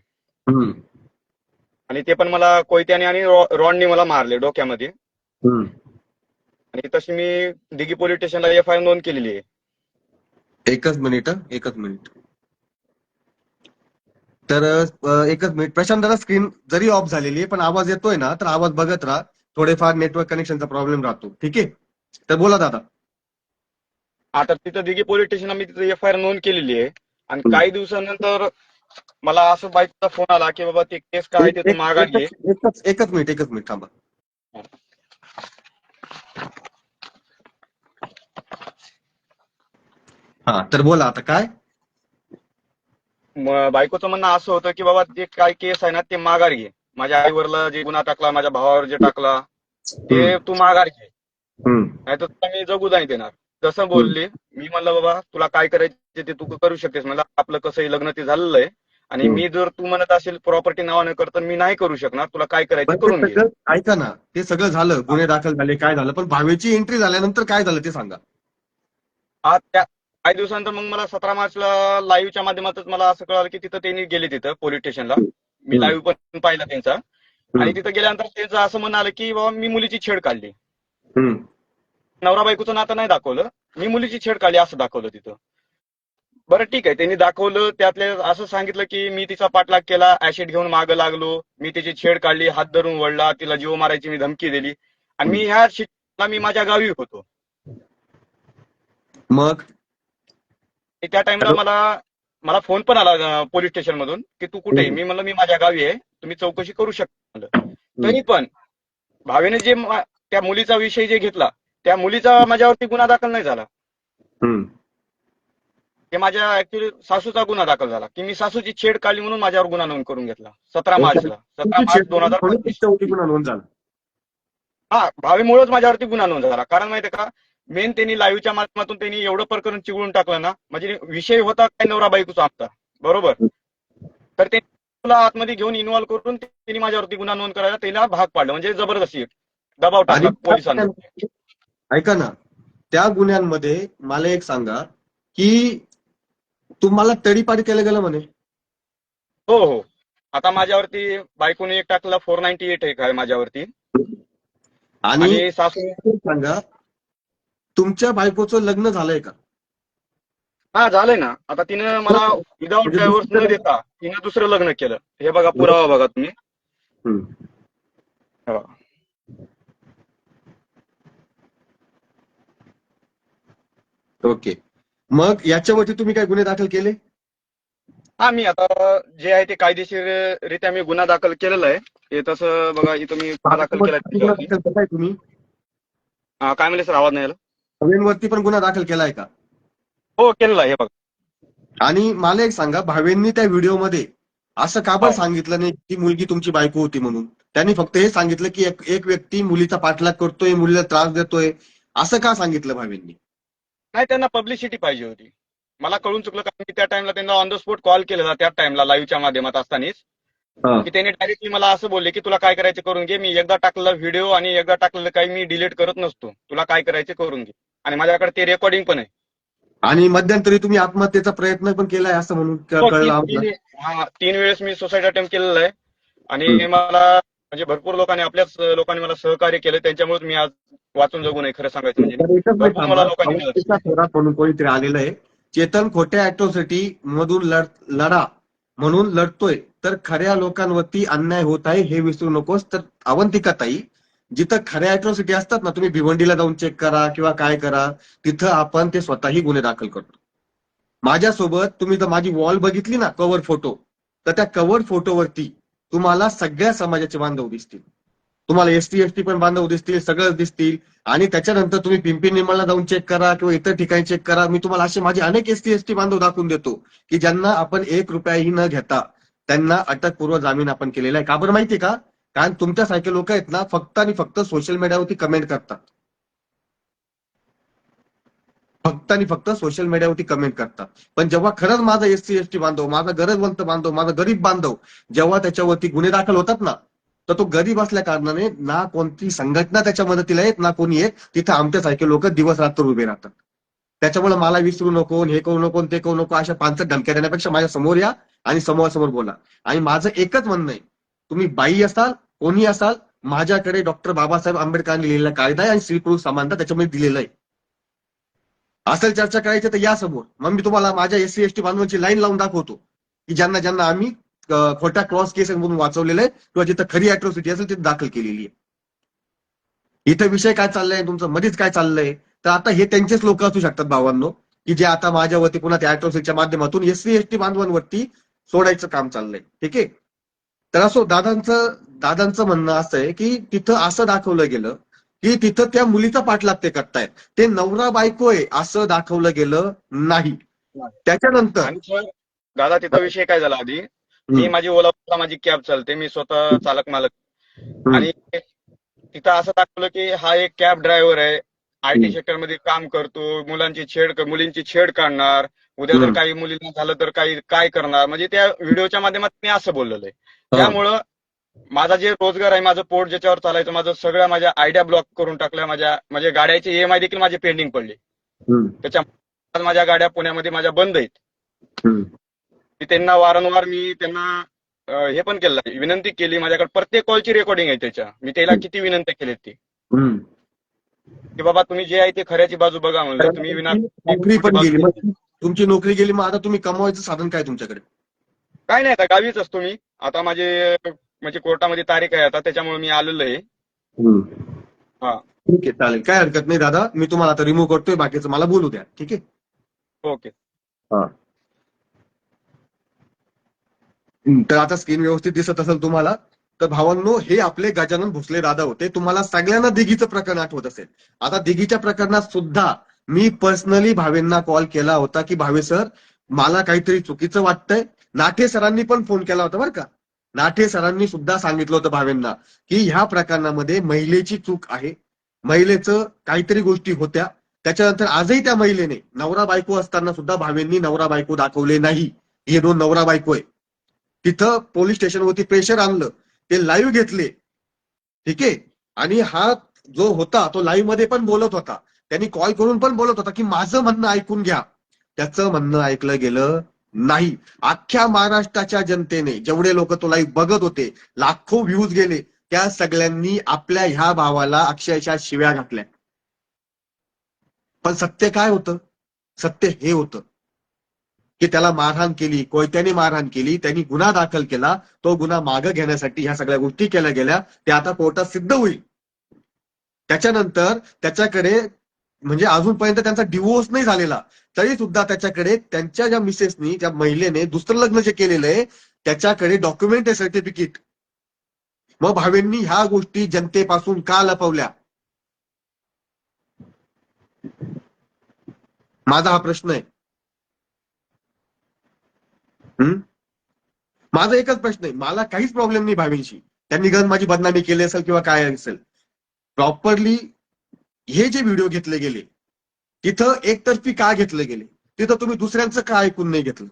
आणि ते पण मला कोयत्याने आणि रॉडने मला मारले डोक्यामध्ये. आणि तशी मी दिघी पोलीस स्टेशनला FIR नोंद केलेली आहे. एकच मिनिट. तर एकच मिनिट प्रशांत दादा, स्क्रीन जरी ऑफ झालेली आहे पण आवाज येतोय ना, तर आवाज बघत राहा. थोडेफार नेटवर्क कनेक्शनचा प्रॉब्लेम राहतो. ठीक आहे, तर बोला दादा. आता तिथं दिघी पोलीस स्टेशनला मी तिथं FIR नोंद केलेली आहे. आणि काही दिवसानंतर मला असं बाईकचा फोन आला की बाबा ते केस काय ते तू माघार घे. एकच मिनिट थांबा. हा, तर बोला आता काय. बायकोचं म्हणणं असं होतं की बाबा ते काय केस आहे ना ते माघार घे. माझ्या आईवरला जे गुन्हा टाकला, माझ्या भावावर जे टाकला ते तू माघार घे, नाहीतर तुला मी जगू नाही देणार. तसं बोलली. मी म्हणलं बाबा तुला काय करायचं ते तू करू शकतेस. मला आपलं कसंही लग्न ते झालेलं आहे आणि मी जर तू म्हणत असेल प्रॉपर्टी नावाने कर तर मी नाही करू शकणार. तुला काय करायचं करून घे. ऐका ना, ते सगळं झालं, गुन्हे दाखल झाले, काय झालं, पण भावेची एंट्री झाल्यानंतर काय झालं ते सांगा. त्या काही दिवसानंतर मग मला 17 मार्चला लाईव्हच्या माध्यमातून मला असं कळालं की तिथं त्यांनी गेले, तिथं पोलीस स्टेशनला. मी लाईव्ह पण पाहिला त्यांचा. आणि तिथं गेल्यानंतर त्यांचं असं म्हणणं आलं की बाबा मी मुलीची छेड काढली. नवरा बायकोचं नातं नाही दाखवलं, मी मुलीची छेड काढली असं दाखवलं तिथं. बरं ठीक आहे, त्यांनी दाखवलं. त्यातले असं सांगितलं की मी तिचा पाठलाग केला, ऍसिड घेऊन मागं लागलो, मी तिची छेड काढली, हात धरून वळला, तिला जीव मारायची मी धमकी दिली. आणि मी ह्या शिक्षणाला मी माझ्या गावी होतो. मग त्या टाइमला मला मला फोन पण आला पोलीस स्टेशन मधून की तू कुठे आहे? मी म्हणलं मी माझ्या गावी आहे, तुम्ही चौकशी करू शकता म्हणलं. तरी पण भावेने जे त्या मुलीचा विषय जे घेतला, त्या मुलीचा माझ्यावरती गुन्हा दाखल नाही झाला. ते माझ्या ऍक्च्युली सासूचा गुन्हा दाखल झाला की मी सासूची छेड काढली म्हणून माझ्यावर गुन्हा नोंद करून घेतला 17 मार्चला. 17 मार्च 2025. गुन्हा नोंद झाला. हा, भावेमुळेच माझ्यावरती गुन्हा नोंद झाला. कारण माहितीये का, मेन त्यांनी लाईव्हच्या माध्यमातून त्यांनी एवढं प्रकरण चिघळून टाकलं ना, म्हणजे विषय होता काय नवरा बायकोचा आमचा, बरोबर. तर ते तुला आतमध्ये घेऊन इन्व्हॉल्व्ह करून त्यांनी माझ्यावरती गुन्हा नोंद करायला त्याला भाग पाडलं, म्हणजे जबरदस्ती दबाव टाकला पोलिसांना. ऐका ना, त्या गुन्ह्यांमध्ये मला एक सांगा की तुम्हाला तडीपाडी केलं गेलं म्हणे. हो हो, आता माझ्यावरती बायकोने एक टाकला 498 एक आहे माझ्यावरती. आणि सासू सांगा, तुमच्या बायकोचं लग्न झालंय का? हा, झालंय ना. आता तिनं मला विदाऊट डायव्हर्स न देता तिनं दुसरं लग्न केलं. हे बघा, पुरावा बघा तुम्ही. हे बघा. ओके, मग याच्यावरती तुम्ही काय गुन्हे दाखल केले? हा, मी आता जे आहे ते कायदेशीर रित्या मी गुन्हा दाखल केलेला आहे. हे तसं बघा, इथं मी गुन्हा दाखल केलाय. तुम्ही काय म्हणले सर, आवाज नाही आला. भावेंवरती पण गुन्हा दाखल केलाय का? हो, केलेला आहे. हे बघा. आणि मला एक सांगा, भावेंनी त्या व्हिडिओमध्ये असं का बरं सांगितलं नाही की मुलगी तुमची बायको होती म्हणून? त्यांनी फक्त हे सांगितलं की एक व्यक्ती मुलीचा पाठलाग करतोय, मुलीला त्रास देतोय, असं का सांगितलं भावेंनी? नाही, त्यांना पब्लिसिटी पाहिजे होती. मला कळून चुकलं, कारण मी त्या टाइमला त्यांना ऑन द स्पॉट कॉल केलेला, त्या टाइमला लाईव्हच्या माध्यमात असतानाच, की त्यांनी डायरेक्टली मला असं बोलले की तुला काय करायचं करून घे, मी एकदा टाकलेला व्हिडिओ आणि एकदा टाकलेलं काही मी डिलीट करत नसतो, तुला काय करायचं करून घे. आणि माझ्याकडे ते रेकॉर्डिंग पण आहे. आणि मध्यंतरी तुम्ही आत्महत्येचा प्रयत्न पण केलाय असं म्हणून कळलं आम्हाला. 3 वेळेस मी सुसाईड अटेम्प्ट केलेला आहे. आणि मला म्हणजे भरपूर लोकांनी, आपल्याच लोकांनी मला सहकार्य केलं, त्यांच्यामुळे मी आज वाचून जगू नये, खरं सांगायचं म्हणजे. भरपूर मला लोकांनी मदत केली. म्हणून कोणीतरी आलेलं आहे, चेतन खोट्या अॅट्रॉसिटी मधून लढा म्हणून लढतोय, तर खऱ्या लोकांवरती अन्याय होत आहे हे विसरू नकोस. तर अवंतिका ताई, जिथं खऱ्या अॅट्रॉसिटी असतात ना, तुम्ही भिवंडीला जाऊन चेक करा किंवा काय करा, तिथं आपण ते स्वतःही गुन्हे दाखल करतो. माझ्यासोबत तुम्ही जर माझी वॉल बघितली ना, कव्हर फोटो, तर त्या कव्हर फोटोवरती तुम्हाला सगळ्या समाजाचे बांधव दिसतील. तुम्हाला एसटी एसटी पण बांधव दिसतील, सगळं दिसतील. आणि त्याच्यानंतर तुम्ही पिंपरी निर्मळला जाऊन चेक करा किंवा इतर ठिकाणी चेक करा. मी तुम्हाला असे माझे अनेक एसटी एसटी बांधव दाखवून देतो की ज्यांना आपण 1 रुपयाही न घेता त्यांना अटकपूर्व जामीन आपण केलेला आहे. का बरं माहितीये का? कारण तुमच्यासारखे लोक आहेत ना, फक्त आणि फक्त सोशल मीडियावरती कमेंट करतात. फक्त आणि फक्त सोशल मीडियावरती कमेंट करतात. पण जेव्हा खरंच माझा एससी एसटी बांधव, माझा गरजवंत बांधव, माझा गरीब बांधव जेव्हा त्याच्यावरती गुन्हे दाखल होतात ना, तर तो गरीब असल्या कारणाने ना कोणती संघटना त्याच्या मदतीला येत, ना कोणी येत. तिथं आमच्यासारखे लोक दिवस रात्र उभे राहतात. त्याच्यामुळे मला विसरू नको, हे करू नको, ते करू नको, अशा 5 धमक्या देण्यापेक्षा माझ्या समोर या आणि समोरासमोर बोला. आणि माझं एकच म्हणणं आहे, तुम्ही बाई असाल, कोणी असाल, माझ्याकडे डॉक्टर बाबासाहेब आंबेडकरांनी लिहिलेला कायदा आहे आणि स्त्री पुरुष समानता त्याच्यामध्ये दिलेलं आहे. असेल चर्चा करायची तर या समोर, मग मी तुम्हाला माझ्या एससी एसटी बांधवांची लाईन लावून दाखवतो की ज्यांना ज्यांना आम्ही खोट्या क्रॉस केसेस मधून वाचवलेलं आहे किंवा जिथं खरी अॅट्रॉसिटी असेल तिथे दाखल केलेली आहे. इथं विषय काय चाललाय तुमचं, मध्येच काय चाललंय, तर आता हे त्यांचेच लोक असू शकतात भावांनो, की जे आता माझ्यावरती पुन्हा त्या अॅट्रॉसिटीच्या माध्यमातून एससी एसटी बांधवांवरती सोडायचं काम चाललंय. ठीक आहे, तर असो, दादांचं म्हणणं असं आहे की तिथं असं दाखवलं गेलं की तिथं त्या मुलीचा पाठलाग ते करतायत, ते नवरा बायको आहे असं दाखवलं गेलं नाही. त्याच्यानंतर आणि सर, दादा तिथं विषय काय झाला, आधी मी माझी ओला माझी कॅब चालते, मी स्वतः चालक मालक. आणि तिथं असं दाखवलं की हा एक कॅब ड्रायव्हर आहे, आयटी सेक्टर मध्ये काम करतो, मुलींची छेड काढणार, उद्या जर काही मुलींना झालं तर काही काय करणार, म्हणजे त्या व्हिडिओच्या माध्यमातून मी असं बोललेलं आहे. त्यामुळं माझा जे रोजगार आहे, माझं पोट ज्याच्यावर चालायचं, माझं सगळ्या माझ्या आयडिया ब्लॉक करून टाकल्या, माझ्या गाड्याची EMI देखील माझी पेंडिंग पडली. त्याच्या माझ्या गाड्या पुण्यामध्ये माझ्या बंद आहेत. त्यांना वारंवार मी त्यांना हे पण केलं, विनंती केली, माझ्याकडे प्रत्येक कॉलची रेकॉर्डिंग आहे त्याच्या, मी त्याला किती विनंती केली ती की बाबा तुम्ही जे आहे ते खऱ्याची बाजू बघा म्हणलं. तुम्ही नोकरी पण गेली, तुमची नोकरी गेली, मग आता तुम्ही कमवायचं साधन काय तुमच्याकडे? काय नाही, आता गावीच असतो मी. आता माझे म्हणजे कोर्टामध्ये तारीख आहे आता, त्याच्यामुळे मी आलेलो आहे. हा, ठीक आहे, चालेल, काय हरकत नाही दादा, मी तुम्हाला आता रिमूव्ह करतोय, बाकीचं मला बोलू द्या. ठीक आहे, ओके. हा. तर आता स्क्रीन व्यवस्थित दिसत असेल तुम्हाला. तर भावांनो, हे आपले गजानन भोसले दादा होते. तुम्हाला सगळ्यांना दिघीचं प्रकरण आठवत असेल. आता दिघीच्या प्रकरणात सुद्धा मी पर्सनली भावेंना कॉल केला होता की भावे सर, मला काहीतरी चुकीचं वाटतंय. नाठे सरांनी पण फोन केला होता बरं का. नाठे सरांनी सुद्धा सांगितलं होतं भावेंना की ह्या प्रकरणामध्ये महिलेची चूक आहे, महिलेचं काहीतरी गोष्टी होत्या. त्याच्यानंतर आजही त्या महिलेने नवरा बायको असताना सुद्धा भावेंनी नवरा बायको दाखवले नाही. हे दोन नवरा बायको आहे. तिथं पोलीस स्टेशनवरती प्रेशर आणलं, ते लाईव्ह घेतले, ठीक आहे. आणि हा जो होता तो लाईव्ह मध्ये पण बोलत होता. त्यांनी कॉल करून पण बोलत होता की माझं म्हणणं ऐकून घ्या. त्याचं म्हणणं ऐकलं गेलं नाही. अख्ख्या महाराष्ट्राच्या जनतेने, जेवढे लोक तो लाईव्ह बघत होते, लाखो व्ह्यूज गेले, त्या सगळ्यांनी आपल्या ह्या भावाला अक्षरशः शिव्या घातल्या. पण सत्य काय होतं? सत्य हे होतं की त्याला मारहाण केली, कोयत्याने मारहाण केली, त्यांनी गुन्हा दाखल केला. तो गुन्हा मागे घेण्यासाठी ह्या सगळ्या गोष्टी केल्या गेल्या. ते आता कोर्टात सिद्ध होईल. त्याच्यानंतर त्याच्याकडे, म्हणजे अजूनपर्यंत त्यांचा डिवोर्स नाही झालेला, तरी सुद्धा त्याच्याकडे त्यांच्या ज्या मिसेसनी, ज्या महिलेने दुसरं लग्न जे केलेलं आहे, त्याच्याकडे डॉक्युमेंट आहे, सर्टिफिकेट. मग भावेंनी ह्या गोष्टी जनतेपासून का लपवल्या? माझा हा प्रश्न आहे. माझा एकच प्रश्न आहे. मला काहीच प्रॉब्लेम नाही भावेंशी. त्यांनी गण माझी बदनामी केली असेल किंवा काय असेल, प्रॉपरली हे जे व्हिडिओ घेतले गेले, तिथं एकतर्फी का घेतले गेले? तिथं तुम्ही दुसऱ्यांचं का ऐकून नाही घेतलं?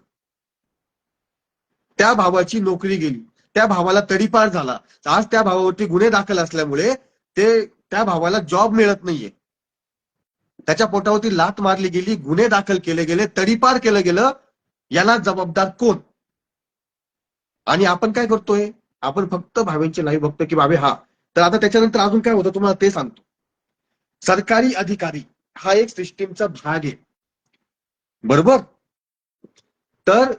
त्या भावाची नोकरी गेली, त्या भावाला तडीपार झाला. आज त्या भावावरती गुन्हे दाखल असल्यामुळे त्या भावाला जॉब मिळत नाहीये. त्याच्या पोटावरती लात मारली गेली, गुन्हे दाखल केले गेले, तडीपार केलं गेलं. याला जबाबदार कोण? आणि आपण काय करतोय? आपण फक्त भावेंचे लाईव्ह बघतो की भावे हा. तर आता त्याच्यानंतर अजून काय होतं तुम्हाला ते सांगतो. सरकारी अधिकारी हा एक सिस्टीमचा भाग आहे, बरोबर? तर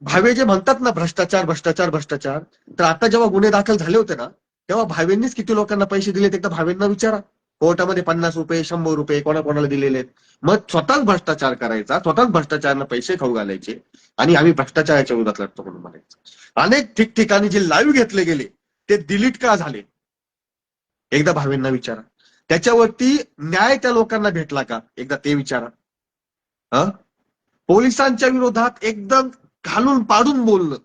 भावे जे म्हणतात ना भ्रष्टाचार भ्रष्टाचार भ्रष्टाचार, तर आता जेव्हा गुन्हे दाखल झाले होते ना, तेव्हा भावेंनीच किती लोकांना पैसे दिलेत एकदा भावेंना विचारा. कोर्टामध्ये 50 रुपये 100 रुपये कोणाकोणाला दिलेले आहेत. मग स्वतःच भ्रष्टाचार करायचा, स्वतःच भ्रष्टाचारानं पैसे खाऊ घालायचे आणि आम्ही भ्रष्टाचाराच्या विरोधात लढतो म्हणून म्हणायचं. अनेक ठिकठिकाणी जे लाईव्ह घेतले गेले ते डिलीट का झाले एकदा भावेंना विचारा. त्याच्यावरती न्याय त्या लोकांना भेटला का एकदा ते विचारा. पोलिसांच्या विरोधात एकदम घालून पाडून बोलणं,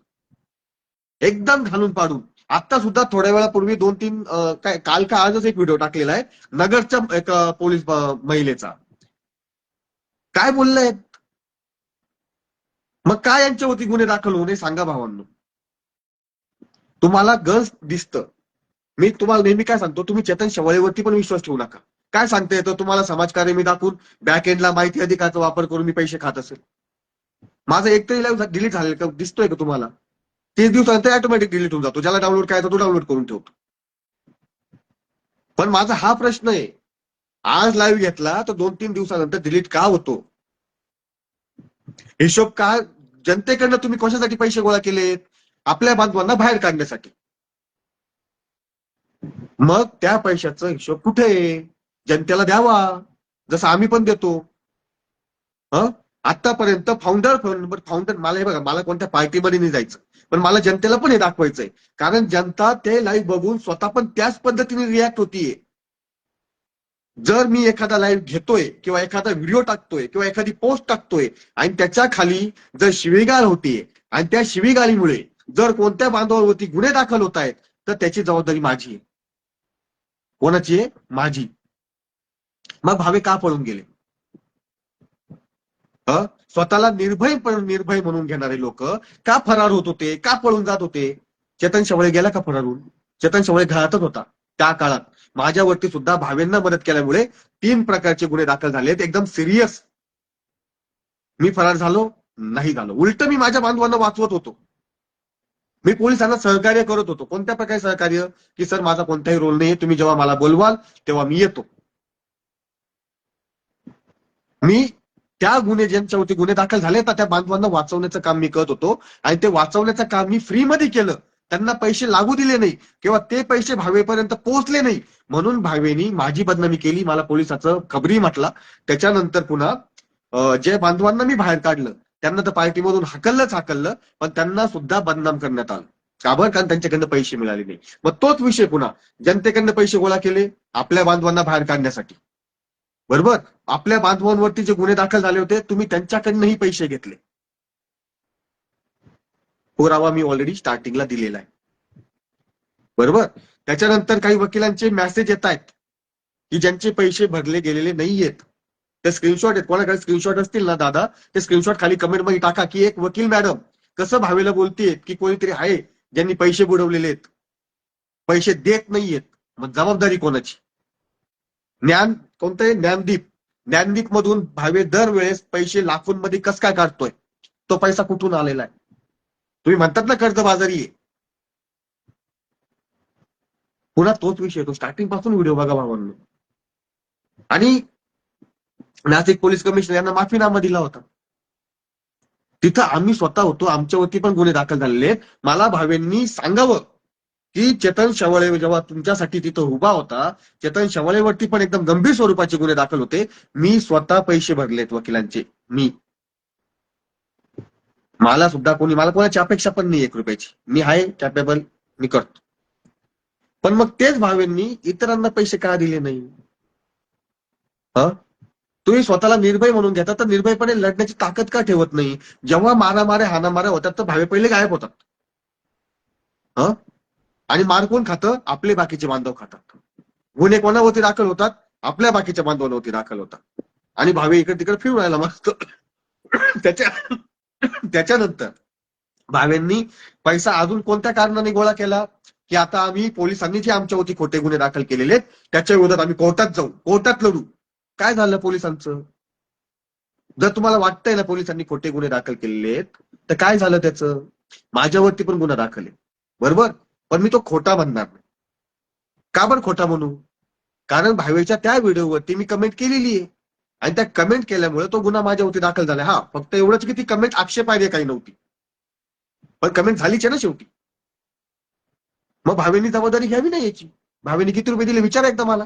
एकदम घालून पाडून. आता सुद्धा थोड्या वेळापूर्वी 2-3 काय काल का आजच एक व्हिडिओ टाकलेला आहे नगरच्या एक पोलीस महिलेचा. काय बोललाय? मग काय यांच्यावरती गुन्हे दाखल होऊ नये सांगा भावांनो. तुम्हाला गर्ल्स दिसतं. मी तुम्हाला नेहमी काय सांगतो, तुम्ही चेतन शेवाळेवरती पण विश्वास ठेवू नका. काय सांगता येतं तुम्हाला समाजकार्य मी दाखवून बॅक एंडला माहिती अधिकाराचा वापर करून मी पैसे खात असेल? माझं एकतरी लाईव्ह डिलीट झालेलं का दिसतोय का तुम्हाला? 30 दिवसानंतर ऑटोमॅटिक डिलीट होऊन जातो. ज्याला डाउनलोड करायचा तो डाउनलोड करून ठेवतो. पण माझा हा प्रश्न आहे, आज लाईव्ह घेतला तर 2-3 दिवसानंतर डिलीट का होतो? हिशोब का? जनतेकडनं तुम्ही कशासाठी पैसे गोळा केलेत? आपल्या बांधवांना बाहेर काढण्यासाठी. मग त्या पैशाचा हिशोब कुठे आहे? जनतेला द्यावा, जसं आम्ही पण देतो. आतापर्यंत फाउंडर मला हे बघा, मला कोणत्या पार्टीमध्ये नाही जायचं, पण मला जनतेला पण हे दाखवायचंय. कारण जनता ते लाईव्ह बघून स्वतः पण त्याच पद्धतीने रिॲक्ट होतीये. जर मी एखादा लाईव्ह घेतोय किंवा एखादा व्हिडिओ टाकतोय किंवा एखादी पोस्ट टाकतोय आणि त्याच्या खाली जर शिवीगाळ होतीये आणि त्या शिवीगाळीमुळे जर कोणत्या बांधवांवरती गुन्हे दाखल होत आहेत, तर त्याची जबाबदारी माझी आहे. कोणाची आहे? माझी. मग भावे का पळून गेले? स्वतःला निर्भय म्हणून घेणारे लोक का फरार होत होते, का पळून जात होते? चेतन शेवळे गेला का फरारून? चेतन शेवळे घरातच होता त्या काळात. माझ्यावरती सुद्धा भावेंना मदत केल्यामुळे 3 प्रकारचे गुन्हे दाखल झालेत, एकदम सिरियस. मी फरार झालो नाही झालो, उलट मी माझ्या बांधवांना वाचवत होतो. मी पोलिसांना सहकार्य करत होतो. कोणत्या प्रकारे सहकार्य? की सर माझा कोणताही रोल नाही, तुम्ही जेव्हा मला बोलवाल तेव्हा मी येतो. मी त्या गुन्हे ज्यांच्यावरती गुन्हे दाखल झाले तर त्या बांधवांना वाचवण्याचं काम मी करत होतो आणि ते वाचवण्याचं काम मी फ्रीमध्ये केलं. त्यांना पैसे लागू दिले नाही किंवा ते पैसे भावेपर्यंत पोहोचले नाही म्हणून भावेनी माझी बदनामी केली, मला पोलिसाचं खबरी म्हटला. त्याच्यानंतर पुन्हा जे बांधवांना मी बाहेर काढलं त्यांना तर पार्टीमधून हाकललं, पण त्यांना सुद्धा बदनाम करण्यात आलं. का बरं? कारण त्यांच्याकडनं पैसे मिळाले नाही. मग तोच विषय पुन्हा जनतेकडनं पैसे गोळा केले आपल्या बांधवांना बाहेर काढण्यासाठी. बरोबर? आपल्या बांधवांवरती जे गुन्हे दाखल झाले होते तुम्ही त्यांच्याकडनंही पैसे घेतले. पुरावा मी ऑलरेडी स्टार्टिंगला दिलेला आहे. बरोबर? त्याच्यानंतर काही वकिलांचे मेसेज येत आहेत की ज्यांचे पैसे भरले गेलेले नाहीयेत. ते स्क्रीनशॉट आहेत. कोणाकडे स्क्रीनशॉट असतील ना दादा, ते स्क्रीनशॉट खाली कमेंटमध्ये टाका की एक वकील मॅडम कसं भावेला बोलतेय की कोणीतरी आहे ज्यांनी पैसे बुडवलेले आहेत, पैसे देत नाहीयेत. मग जबाबदारी कोणाची? कोणतं ज्ञानदीप मधून भावे दरवेळेस पैसे लाखोंमध्ये कस काय काढतोय? तो पैसा कुठून आलेला आहे? तुम्ही म्हणतात ना कर्जबाजारी आहे. पुन्हा तोच विषय येतो. स्टार्टिंग पासून व्हिडिओ बघा भावांनो. आणि नाशिक पोलीस कमिशनर यांना माफीनामा दिला होता. तिथं आम्ही स्वतः होतो, आमच्यावरती पण गुन्हे दाखल झालेले आहेत. मला भावेंनी सांगावं की चेतन शेवाळे जेव्हा तुमच्यासाठी तिथं उभा होता, चेतन शेवाळेवरती पण एकदम गंभीर स्वरूपाचे गुन्हे दाखल होते. मी स्वतः पैसे भरलेत वकिलांचे. मला कोणाची अपेक्षा पण नाही 1 रुपयाची. मी आहे कॅपेबल, मी करतो. पण मग तेच भावेंनी इतरांना पैसे का दिले नाही? तुम्ही स्वतःला निर्भय म्हणून घेता, तर निर्भयपणे लढण्याची ताकद का ठेवत नाही? जेव्हा मारामाऱ्या हाणामाऱ्या होतात तर भावे पहिले गायब होतात. आणि मार कोण खातं? आपले बाकीचे बांधव खातात. गुन्हे कोणावरती दाखल होतात? आपल्या बाकीच्या बांधवांवरती दाखल होतात. आणि भावे इकडे तिकडे फिरून राहायला मस्त. त्याच्यानंतर भावेंनी पैसा अजून कोणत्या कारणाने गोळा केला की आता आम्ही पोलिसांनी जे आमच्यावरती खोटे गुन्हे दाखल केलेले आहेत त्याच्या विरोधात आम्ही कोर्टात लढू. काय झालं पोलिसांचं? जर तुम्हाला वाटतंय ना पोलिसांनी खोटे गुन्हे दाखल केलेले आहेत तर काय झालं त्याचं? माझ्यावरती पण गुन्हा दाखल आहे, बरोबर, पण मी तो खोटा म्हणणार नाही. का बरं खोटा म्हणू? कारण भावेच्या त्या व्हिडिओवरती मी कमेंट केलेली आहे आणि त्या कमेंट केल्यामुळे तो गुन्हा माझ्यावरती दाखल झाला. हा, फक्त एवढंच की ती कमेंट आक्षेपार्ह काही नव्हती, पण कमेंट झालीच आहे ना शेवटी. मग भावेंनी जबाबदारी घ्यावी नाही याची. भावेंनी किती रुपये दिले विचारा एकदा मला.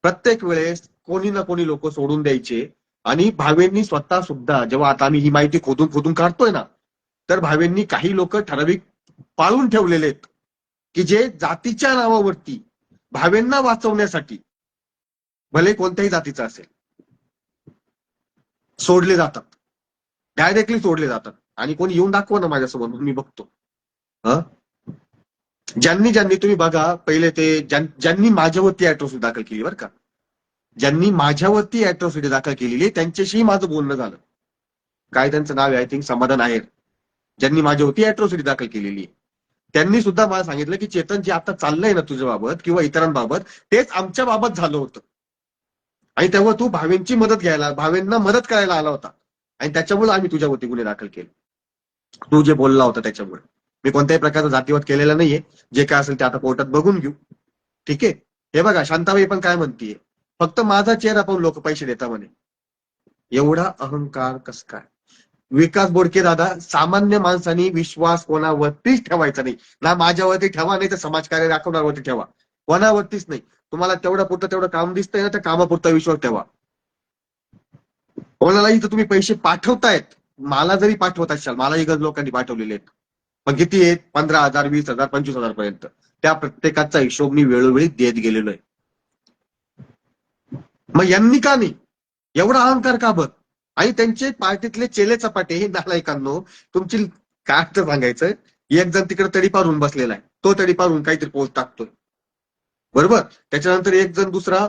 प्रत्येक वेळेस कोणी ना कोणी लोक सोडून द्यायचे. आणि भावेंनी स्वतः सुद्धा जेव्हा आता आम्ही ही माहिती खोदून काढतोय ना, तर भावेंनी काही लोक ठराविक पाळून ठेवलेले आहेत की जे जातीच्या नावावरती भावेंना वाचवण्यासाठी, भले कोणत्याही जातीचा असेल, सोडले जातात. डायरेक्टली सोडले जातात. आणि कोणी येऊन दाखवा ना माझ्यासमोर, मी बघतो. ज्यांनी तुम्ही बघा, पहिले ते ज्यांनी माझ्यावरती अॅट्रॉसिटी दाखल केली, बरं का, ज्यांनी माझ्यावरती अॅट्रॉसिटी दाखल केलेली त्यांच्याशी माझं बोलणं झालं. काय त्यांचं नाव आहे? आय थिंक समाधान आहेर. ज्यांनी माझ्यावरती अॅट्रॉसिटी दाखल केलेली आहे त्यांनी सुद्धा मला सांगितलं की चेतन जे आता चाललंय ना तुझ्या बाबत किंवा इतरांबाबत, तेच आमच्या बाबत झालं होतं. आणि तेव्हा तू भावेंना मदत करायला आला होता आणि त्याच्यामुळे आम्ही तुझ्यावरती गुन्हे दाखल केले. तू जे बोलला होता त्याच्यामुळे. मी कोणत्याही प्रकारचा जातीवाद केलेला नाहीये. जे काय असेल ते आता कोर्टात बघून घेऊ. ठीक आहे. हे बघा, शांताबाई पण काय म्हणतीये, फक्त माझा चेहरा पाहून लोक पैसे देता म्हणे. एवढा अहंकार कस काय? विकास बोडके दादा, सामान्य माणसांनी विश्वास कोणावरतीच ठेवायचा नाही. ना माझ्यावरती ठेवा, नाही तर समाजकार्य दाखवण्यावरती ठेवा. कोणावरतीच नाही. तुम्हाला तेवढं काम दिसतंय ना, त्या कामापुरता विश्वास ठेवा. कोणालाही तर तुम्ही पैसे पाठवतायत, मला जरी पाठवत असाल, मलाही गज लोकांनी पाठवलेले आहेत, पण किती आहेत? 15,000, 20,000, 25,000 पर्यंत. त्या प्रत्येकाचा हिशोब मी वेळोवेळी देत गेलेलो आहे. मग यांनी का नाही? एवढा अहंकार का बरं? आणि त्यांचे पार्टीतले चेले चपाटे हे नालायकांनो, तुमची काय अर्थ सांगायचं? एक जण तिकडे तडीपारून बसलेला आहे, तो तडीपारून काहीतरी पोस्ट टाकतोय, बरोबर. त्याच्यानंतर एक जण दुसरा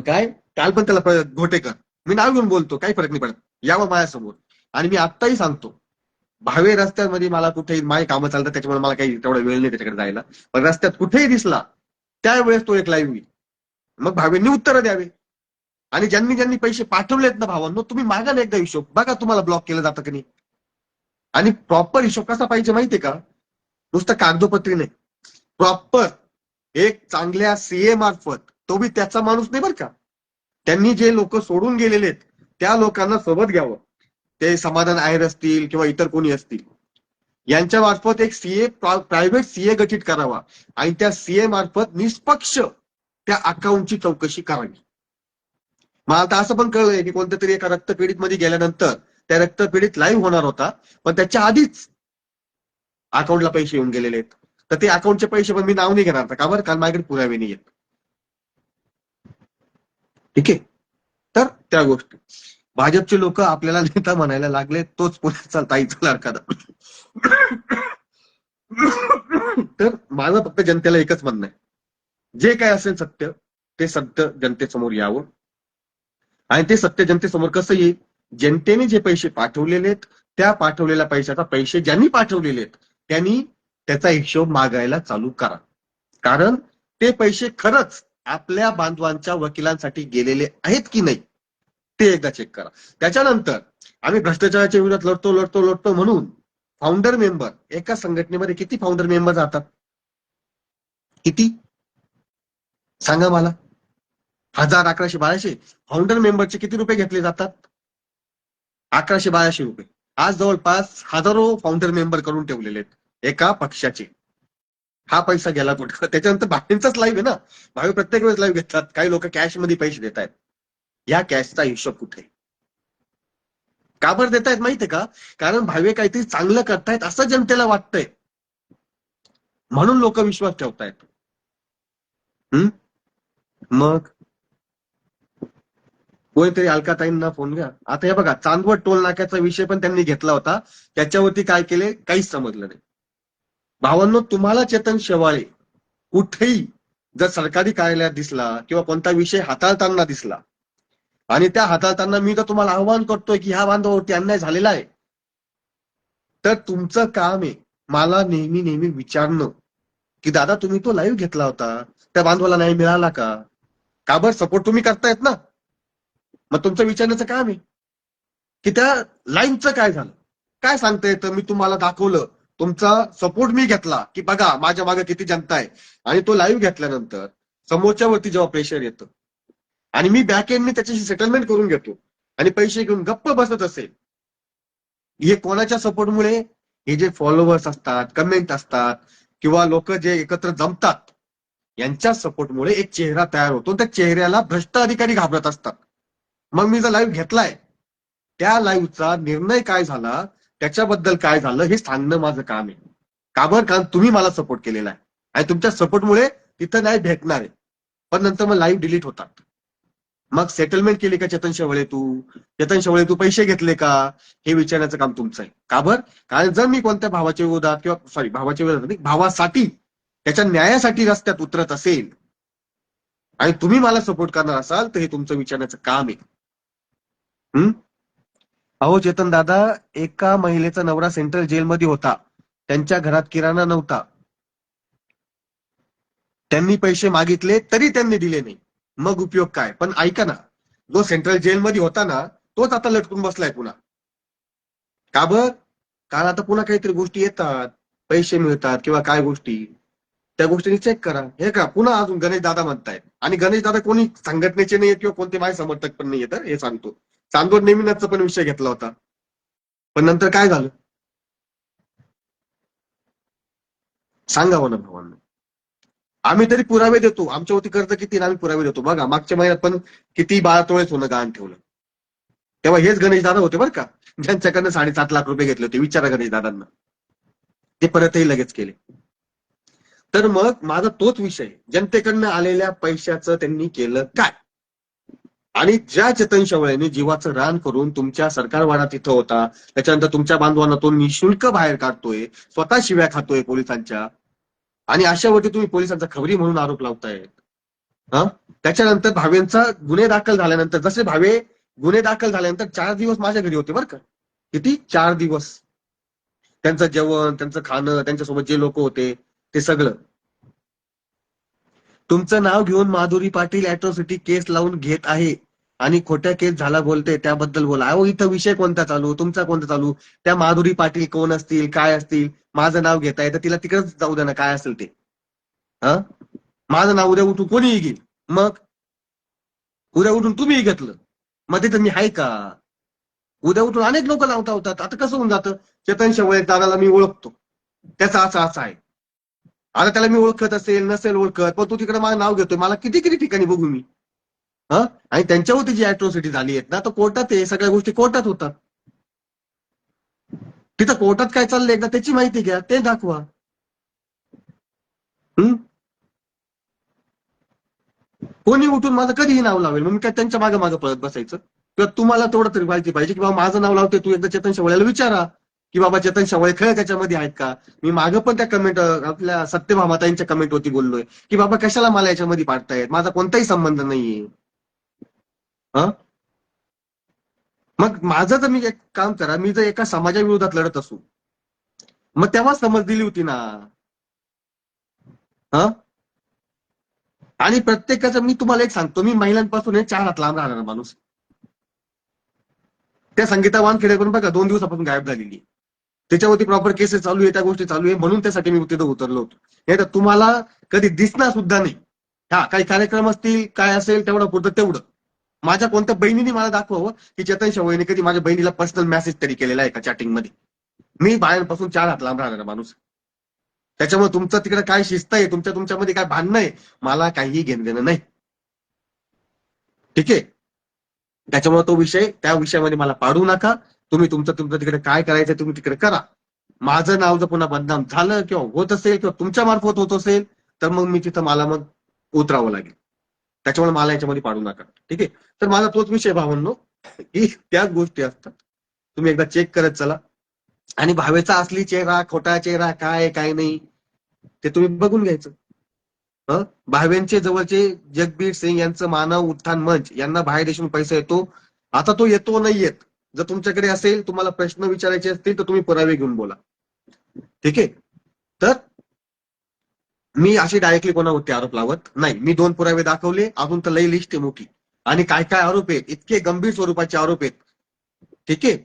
काय, काल पण त्याला घोटेकर, मी नाव घेऊन बोलतो, काही फरक नाही पडत, यावं माझ्यासमोर. आणि मी आत्ताही सांगतो, भावे रस्त्यांमध्ये मला कुठेही माझी कामं चालतात त्याच्यामुळे मला काही तेवढा वेळ नाही त्याच्याकडे जायला, पण रस्त्यात कुठेही दिसला त्यावेळेस तो एक लाईव्ह होईल. मग भावेंनी उत्तरं द्यावे. आणि ज्यांनी पैसे पाठवलेत ना भावांनो, तुम्ही मागा ना एकदा हिशोब बघा, तुम्हाला ब्लॉक केलं जातं की नाही. आणि प्रॉपर हिशोब कसा पाहिजे माहितीये का? नुसतं कागदोपत्री नाही, प्रॉपर एक चांगल्या सीए मार्फत, तो बी त्याचा माणूस नाही बरं का, त्यांनी जे लोक सोडून गेलेले आहेत त्या लोकांना सोबत घ्यावं. ते समाधान आहेर असतील किंवा इतर कोणी असतील, यांच्या मार्फत एक सीए, प्रायव्हेट सीए गठीत करावा आणि त्या सीए मार्फत निष्पक्ष त्या अकाउंटची चौकशी करावी. मग आता असं पण कळलंय की कोणत्या तरी एका रक्तपीडित मध्ये गेल्यानंतर त्या रक्तपीडित लाईव्ह होणार होता, पण त्याच्या आधीच अकाउंटला पैसे येऊन गेलेले आहेत. तर ते अकाउंटचे पैसे पण मी नाव नाही घेणार, का बरं? कारण माझ्याकडे पुरावे नाही आहेत. ठीक आहे. तर त्या गोष्टी भाजपचे लोक आपल्याला नेता म्हणायला लागले, तोच पुण्याचा ताईचा लाडका. तर माझं फक्त जनतेला एकच म्हणणं आहे, जे काय असेल सत्य ते सत्य जनतेसमोर यावं. आणि ते सत्य जनतेसमोर कसं येईल? जनतेने जे पैसे पाठवलेले आहेत, त्या पाठवलेल्या पैशाचा पैसे ज्यांनी पाठवलेले आहेत त्यांनी त्याचा हिशोब मागायला चालू करा. कारण ते पैसे खरंच आपल्या बांधवांच्या वकिलांसाठी गेलेले आहेत की नाही ते एकदा चेक करा. त्याच्यानंतर आम्ही भ्रष्टाचाराच्या विरोधात लढतो म्हणून फाउंडर मेंबर, एका संघटनेमध्ये किती फाउंडर मेंबर जातात? किती? सांगा मला. 1000, 1100, 1200. फाउंडर मेंबरचे किती रुपये घेतले जातात? 1100-1200 रुपये. आज जवळपास हजारो फाउंडर मेंबर करून ठेवलेले आहेत एका पक्षाचे. हा पैसा गेला कुठं? त्याच्यानंतर भावेंचाच लाईव्ह आहे ना, भावे प्रत्येक वेळेस लाईव्ह घेतात. काही लोक कॅश मध्ये पैसे देत आहेत. या कॅशचा हिशोब कुठे? का बरं देतायत माहितीये का? कारण भावे काहीतरी चांगलं करतायत असं जनतेला वाटतंय, म्हणून लोक विश्वास ठेवतायत. मग कोणीतरी अलकाताईंना फोन घ्या. आता हे बघा, चांदवड टोल नाक्याचा विषय पण त्यांनी घेतला होता, त्याच्यावरती काय केले काहीच समजलं नाही. भावांनो, तुम्हाला चेतन शेवाळे कुठेही जर सरकारी कार्यालयात दिसला किंवा कोणता विषय हाताळताना दिसला, आणि त्या हाताळताना मी तर तुम्हाला आव्हान करतोय की ह्या बांधवावरती अन्याय झालेला आहे, तर तुमचं काम आहे मला नेहमी नेहमी विचारणं की दादा तुम्ही तो लाईव्ह घेतला होता, त्या बांधवाला न्याय मिळाला का? का बरं? सपोर्ट तुम्ही करतायत ना, मग तुमचं विचारण्याचं काम आहे की त्या लाईनचं काय झालं, काय सांगता येतं? मी तुम्हाला दाखवलं, तुमचा सपोर्ट मी घेतला की बघा माझ्या मागे किती जनता आहे, आणि तो लाईव्ह घेतल्यानंतर समोरच्या वरती जेव्हा प्रेशर येतं आणि मी बॅक एंडने त्याच्याशी सेटलमेंट करून घेतो आणि पैसे घेऊन गप्प बसत असेल, हे कोणाच्या सपोर्टमुळे? हे जे फॉलोअर्स असतात, कमेंट असतात किंवा लोक जे एकत्र जमतात यांच्या सपोर्टमुळे एक चेहरा तयार होतो. त्या चेहऱ्याला भ्रष्ट अधिकारी घाबरत असतात. मग मी जो लाईव्ह घेतलाय त्या लाईव्हचा निर्णय काय झाला, त्याच्याबद्दल काय झालं हे सांगणं माझं काम आहे. का बरं? कारण तुम्ही मला सपोर्ट केलेला आहे आणि तुमच्या सपोर्टमुळे तिथं नाही भेटणार आहे. पण नंतर मग लाईव्ह डिलीट होतात. मग सेटलमेंट केली का चेतन शेवळे तू? चेतन शेवळे तू पैसे घेतले का? हे विचारण्याचं काम तुमचं आहे. का बरं? कारण जर मी कोणत्या भावाच्या विरोधात किंवा भावाच्या विरोधात नाही, भावासाठी त्याच्या न्यायासाठी रस्त्यात उतरत असेल आणि तुम्ही मला सपोर्ट करणार असाल तर हे तुमचं विचारण्याचं काम आहे. अहो चेतन दादा, एका महिलेचा नवरा सेंट्रल जेलमध्ये होता, त्यांच्या घरात किराणा नव्हता, त्यांनी पैसे मागितले तरी त्यांनी दिले नाही. मग उपयोग काय? पण ऐका ना, जो सेंट्रल जेलमध्ये होता ना तोच आता लटकून बसलाय पुन्हा. का बर? कारण आता पुन्हा काहीतरी गोष्टी येतात, पैसे मिळतात किंवा काय गोष्टी, त्या गोष्टींनी चेक करा. हे का पुन्हा अजून गणेश दादा म्हणतायत, आणि गणेश दादा कोणी संघटनेचे नाही किंवा कोणते माझे समर्थक पण नाही तर हे सांगतो. चांदवड नेहमीनाथचा पण विषय घेतला होता, पण नंतर काय झालं सांगा ना भावांना. आम्ही तरी पुरावे देतो, आमच्यावरती कर्ज किती आम्ही पुरावे देतो. बघा मागच्या महिन्यात पण किती 12 तोळे सोनं गहाण ठेवलं, तेव्हा हेच गणेश दादा होते बरं का, ज्यांच्याकडनं 7.5 लाख रुपये घेतले होते. विचारा गणेश दादांना, ते परतही लगेच केले. तर मग माझा तोच विषय, जनतेकडनं आलेल्या पैशाचं त्यांनी केलं काय? आणि ज्या चेतन शेवळेने जीवाचं रान करून तुमच्या सरकारवाडा तिथं होता, त्याच्यानंतर तुमच्या बांधवांना तो निशुल्क बाहेर काढतोय, स्वतः शिव्या खातोय पोलिसांच्या, आणि अशावरती तुम्ही पोलिसांचा खबरी म्हणून आरोप लावतायत. हा, त्याच्यानंतर भावेंचा गुन्हे दाखल झाल्यानंतर, जसे भावे गुन्हे दाखल झाल्यानंतर 4 दिवस माझ्या घरी होते बरं का. किती? 4 दिवस. त्यांचं जेवण, त्यांचं खाणं, त्यांच्यासोबत जे लोक होते ते सगळं. तुमचं नाव घेऊन माधुरी पाटील अॅट्रॉसिटी केस लावून घेत आहे आणि खोट्या केस झाला बोलते, त्याबद्दल बोला. अहो इथं विषय कोणता चालू, तुमचा कोणता चालू? त्या माधुरी पाटील कोण असतील, काय असतील? माझं नाव घेताय तर तिला तिकडेच जाऊ द्या ना, काय असेल ते. हा, माझं नाव उद्या उठून कोणीही घेईल, मग उद्या उठून तुम्हीही घेतलं, मग तिथं मी आहे का? उद्या उठून अनेक लोक लावता होतात. आता कसं होऊन जातं, चेतन शेवळे दादाला मी ओळखतो, त्याचा असं असं आहे. आता त्याला मी ओळखत असेल नसेल ओळखत, पण तू तिकडे माझं नाव घेतोय, मला किती किती ठिकाणी बघू मी. आणि त्यांच्यावरती जी अॅट्रॉसिटी झाली आहेत ना, तर कोर्टात आहे, सगळ्या गोष्टी कोर्टात होतात. तिथं कोर्टात काय चाललंय एकदा त्याची माहिती घ्या, ते दाखवा. हम्म कोणी उठून माझं कधीही नाव लावेल, मग मी काय त्यांच्या मागे मागे पळत बसायचं? किंवा तुम्हाला तेवढं तरी माहिती पाहिजे की बाबा माझं नाव लावते, तू एकदा चेतन शेवळ्याला विचारा की बाबा चेतन शेवळे खरं त्याच्यामध्ये आहेत का. मी मागं पण त्या कमेंट, आपल्या सत्यभामाताईंच्या कमेंट वरती बोललोय की बाबा कशाला मला याच्यामध्ये पाडतायत, माझा कोणताही संबंध नाहीये. हा मग माझं तर, मी एक काम करा, मी जर एका समाजाविरोधात लढत असू, मग तेव्हा समज दिली होती ना. हा आणि प्रत्येकाचं, मी तुम्हाला एक सांगतो, मी महिलांपासून 4 हात लांब राहणार माणूस. त्या संगीता वानखेडेकरून बघा 2 दिवसापासून गायब झालेली, त्याच्यावरती प्रॉपर केसेस चालू आहे, त्या गोष्टी चालू आहे, म्हणून त्यासाठी मी तिथं उतरलो होतो. नाही तर तुम्हाला कधी दिसणार सुद्धा नाही. हा काही कार्यक्रम असतील, काय असेल, तेवढं पुरतं तेवढं. माझ्या कोणत्या बहिणीने मला दाखवावं की चेतन शेवळेने कधी माझ्या बहिणीला पर्सनल मेसेज तरी केलेला आहे का चॅटिंग मध्ये. मी बायांपासून 4 हात लांब राहणार माणूस. त्याच्यामुळे तुमचं तिकडे काय शिस्त आहे, तुमच्यामध्ये काय भांडणं आहे, मला काहीही घेणं देणं नाही. ठीक आहे. त्याच्यामुळे तो विषय, त्या विषयामध्ये मला पाडू नका. तुम्ही तुमचं तिकडे काय करायचं तुम्ही तिकडे करा. माझं नाव जर पुन्हा बदनाम झालं किंवा होत असेल किंवा तुमच्या मार्फत होत असेल, तर मग मी तिथं मला मग उतरावं लागेल. त्याच्यामुळे मला याच्यामध्ये पाडू नका. ठीक आहे. तर माझा तोच विषय भावंनो, की त्याच गोष्टी असतात, तुम्ही एकदा चेक करत चला. आणि भावेचा असली चेहरा, खोटा चेहरा, काय नाही, ते तुम्ही बघून घ्यायचं. भावेंचे जवळचे जगबीर सिंग यांचं मानव उत्थान मंच यांना बाहेर देशून पैसा येतो. आता तो येतो नाही येत, जर तुमच्याकडे असेल, तुम्हाला प्रश्न विचारायचे असतील, तर तुम्ही पुरावे घेऊन बोला. ठीक आहे. तर मी अशी डायरेक्टली कोणावरती आरोप लावत नाही. मी 2 पुरावे दाखवले, अजून तर लई लिस्ट आहे मोठी. आणि काय काय आरोप आहेत, इतके गंभीर स्वरूपाचे आरोप आहेत. ठीक आहे.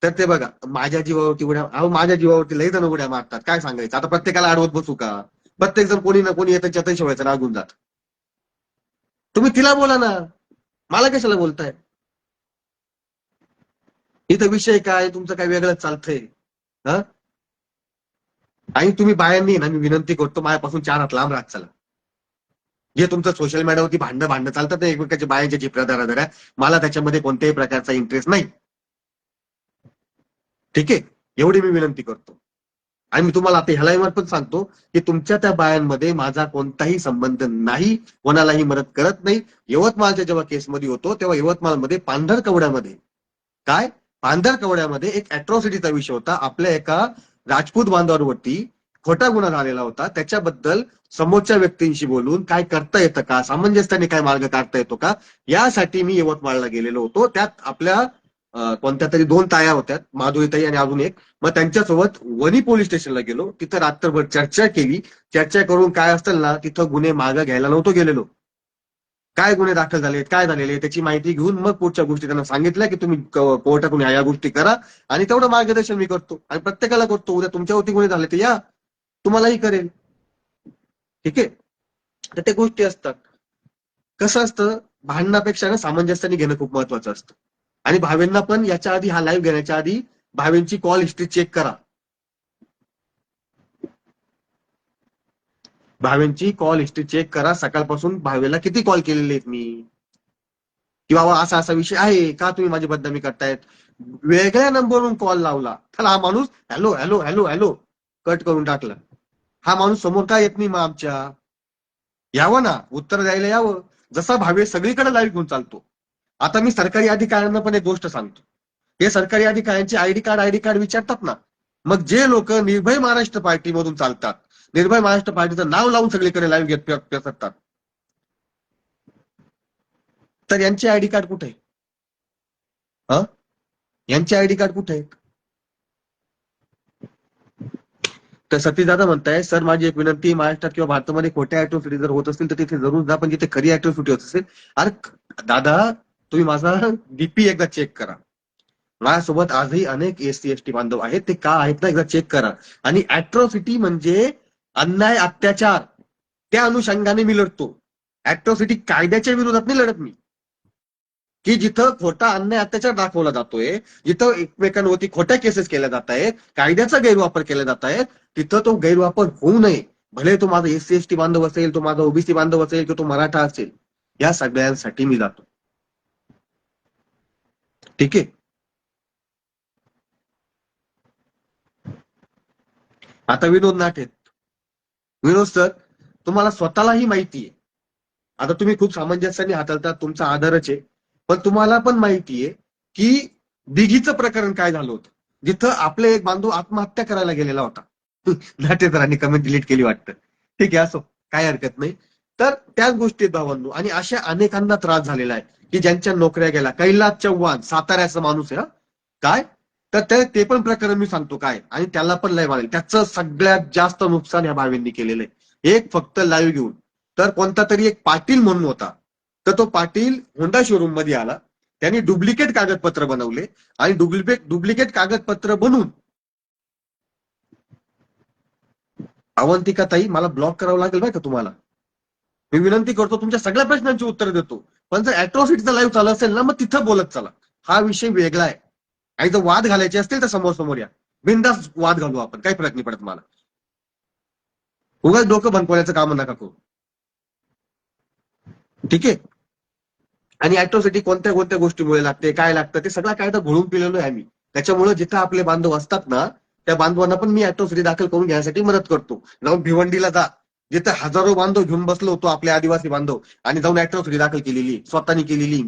तर ते बघा, माझ्या जीवावरती उड्या, माझ्या जीवावरती लई जण उड्या मारतात, काय सांगायचं आता, प्रत्येकाला अडवत बसू का? प्रत्येक जण कोणी ना कोणी येतं चेतन शेवळ्याचं नाव घेऊन जात. तुम्ही तिला बोला ना, मला कशाला बोलताय? इथं विषय काय, तुमचं काय वेगळंच चालतंय. हा आणि तुम्ही बायांनी ना, मी विनंती करतो, माझ्यापासून 4 हात लांब राहत चला. जे तुमचं सोशल मीडियावरती भांडणं चालतात ना, एकमेकाच्या बायांच्या जिपऱ्या धरा, मला त्याच्यामध्ये कोणत्याही प्रकारचा इंटरेस्ट नाही. ठीक आहे. एवढी मी विनंती करतो. आणि मी तुम्हाला आता ह्यालाही पण सांगतो की तुमच्या त्या बायांमध्ये माझा कोणताही संबंध नाही, कोणालाही मदत करत नाही. यवतमाळच्या जेव्हा केसमध्ये होतो, तेव्हा यवतमाळमध्ये पांढरकवड्यामध्ये, काय पांढरकवड्यामध्ये एक अॅट्रॉसिटीचा विषय होता. आपल्या एका राजपूत बांधवांवरती खोटा गुन्हा झालेला होता. त्याच्याबद्दल समोरच्या व्यक्तींशी बोलून काय करता येतं का, सामंजस्याने काय मार्ग काढता येतो का, यासाठी मी यवतमाळला गेलेलो होतो. त्यात आपल्या कोणत्या तरी 2 ताया होत्या, माधुरीताई आणि अजून एक. मग त्यांच्यासोबत वणी पोलीस स्टेशनला गेलो, तिथं रात्रभर चर्चा केली. चर्चा करून काय असतं ना, तिथं गुन्हे मागं घ्यायला नव्हतो गेलेलो. काय गुन्हे दाखल झाले, काय झालेले त्याची माहिती घेऊन मग पुढच्या गोष्टी त्यांना सांगितल्या की तुम्ही कोर्टातून या गोष्टी करा. आणि तेवढं मार्गदर्शन मी करतो आणि प्रत्येकाला करतो. उद्या तुमच्यावरती गुन्हे झाले तर या, तुम्हालाही करेल. ठीक आहे. तर त्या गोष्टी असतात. कसं असतं, भांडणापेक्षा ना सामंजस्याने घेणं खूप महत्वाचं असतं. आणि भावेंना पण याच्या आधी, हा लाईव्ह घेण्याच्या आधी भावेंची कॉल हिस्ट्री चेक करा. भावेंची कॉल हिस्ट्री चेक करा. सकाळपासून भावेला किती कॉल केलेले आहेत मी, की बाबा असा असा विषय आहे का, तुम्ही माझी बदनामी करतायत. वेगळ्या नंबरवरून कॉल लावला तर हा माणूस hello hello hello hello cut करून टाकला. हा माणूस समोर का येत नाही मग आमच्या? यावं ना, उत्तर द्यायला यावं. जसा भावे सगळीकडे लाईव्ह घेऊन चालतो. आता मी सरकारी अधिकाऱ्यांना पण एक गोष्ट सांगतो, हे सरकारी अधिकाऱ्यांचे आयडी कार्ड विचारतात ना, मग जे लोक निर्भय महाराष्ट्र पार्टीमधून चालतात, निर्भय महाराष्ट्र पार्टीचं नाव लावून सगळीकडे लाईव्ह घेत असतात, तर यांचे आयडी कार्ड कुठे आहे? हा यांचे आयडी कार्ड कुठे आहेत? तर सतीश दादा म्हणताय, सर माझी एक विनंती, महाराष्ट्रात किंवा भारतामध्ये खोट्या अॅट्रॉसिटी जर होत असतील तर तिथे जरूर जा, पण जिथे खरी अॅट्रॉसिटी होत असेल, अरे दादा तुम्ही माझा डीपी एकदा चेक करा. माझ्यासोबत आजही अनेक एससी एसटी बांधव आहेत, ते का आहेत ना एकदा चेक करा. आणि अॅट्रॉसिटी म्हणजे अन्याय, अत्याचार, त्या अनुषंगाने मी लढतो. अॅट्रॉसिटी कायद्याच्या विरोधात नाही लढत मी, की जिथं खोटा अन्याय अत्याचार दाखवला जातोय, जिथं एकमेकांवरती खोट्या केसेस केल्या जात आहेत, कायद्याचा गैरवापर केला जात आहे, तिथं तो गैरवापर होऊ नये. भले तो माझा एससी एसटी बांधव असेल, तो माझा ओबीसी बांधव असेल, किंवा तो मराठा असेल, या सगळ्यांसाठी मी जातो. ठीक आहे. आता विनोद नाट आहेत. विनोद सर, तुम्हाला स्वतःलाही माहिती आहे, आता तुम्ही खूप सामंजस्याने हाताळतात, तुमचा आदरच आहे, पण तुम्हाला पण माहिती आहे की दिघीचं प्रकरण काय झालं होतं, जिथं आपले एक बांधव आत्महत्या करायला गेलेला होता. नाटे सरांनी कमेंट डिलीट केली वाटतं. ठीक आहे, असो, काय हरकत नाही. तर त्याच गोष्टीत भावांनो, आणि अशा अनेकांना त्रास झालेला आहे की ज्यांच्या नोकऱ्या गेल्या. कैलास चव्हाण साताऱ्याचा माणूस आहे, काय, तर ते पण प्रकरण मी सांगतो काय, आणि त्याला पण लय मारेल. त्याचं सगळ्यात जास्त नुकसान या भावेंनी केलेलं आहे, एक फक्त लाईव्ह घेऊन. तर कोणता तरी एक पाटील म्हणून होता, तर तो पाटील होंडा शोरूम मध्ये आला, त्यांनी डुप्लिकेट कागदपत्र बनवले, आणि डुप्लिकेट कागदपत्र बनवून, अवंतिका ताई, मला ब्लॉक करावं लागेल बरं का तुम्हाला. मी विनंती करतो, तुमच्या सगळ्या प्रश्नांची उत्तर देतो, पण जर अॅट्रॉसिटीचा लाईव्ह चालू असेल ना, मग तिथं बोलत चला. हा विषय वेगळा आहे. आणि जर वाद घालायचे असतील तर समोर समोर या, बिनधास्त वाद घालू आपण, काही फरक नाही पडत मला. उगाच डोकं बनवण्याचं काम नका करू. ठीक आहे. आणि अॅट्रॉसिटी कोणत्या कोणत्या गोष्टीमुळे लागते, काय लागतं, ते सगळा कायदा घोळून पिलेलो आहे आम्ही. त्याच्यामुळे जिथं आपले बांधव असतात ना, त्या बांधवांना पण मी अॅट्रॉसिटी दाखल करून घेण्यासाठी मदत करतो. जाऊन भिवंडीला जा, जिथं हजारो बांधव घेऊन बसलो होतो, आपले आदिवासी बांधव, आणि जाऊन अॅट्रॉसिटी दाखल केलेली, स्वतःनी केलेली.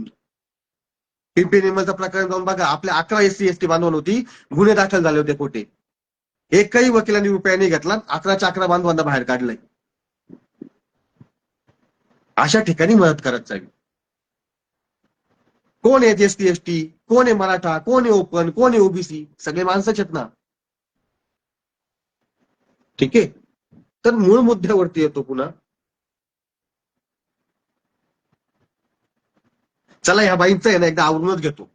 पिंपरी निर्मलचं प्रकरण जाऊन बघा, आपल्या 11 SC ST बांधवांवरती गुन्हे दाखल झाले होते खोटे. एकही वकिलांनी रुपया नाही घेतला, 11च्या 11 बांधवांना बाहेर काढलंय. अशा ठिकाणी मदत करत जावी. कोण आहे SC ST, कोण आहे मराठा, कोण आहे ओपन, कोण आहे ओबीसी, सगळे माणसंच आहेत ना. ठीक आहे. तर मूळ मुद्द्यावरती येतो पुन्हा. चला, ह्या बाईंचं आहे ना एकदा आवरूनच घेतो.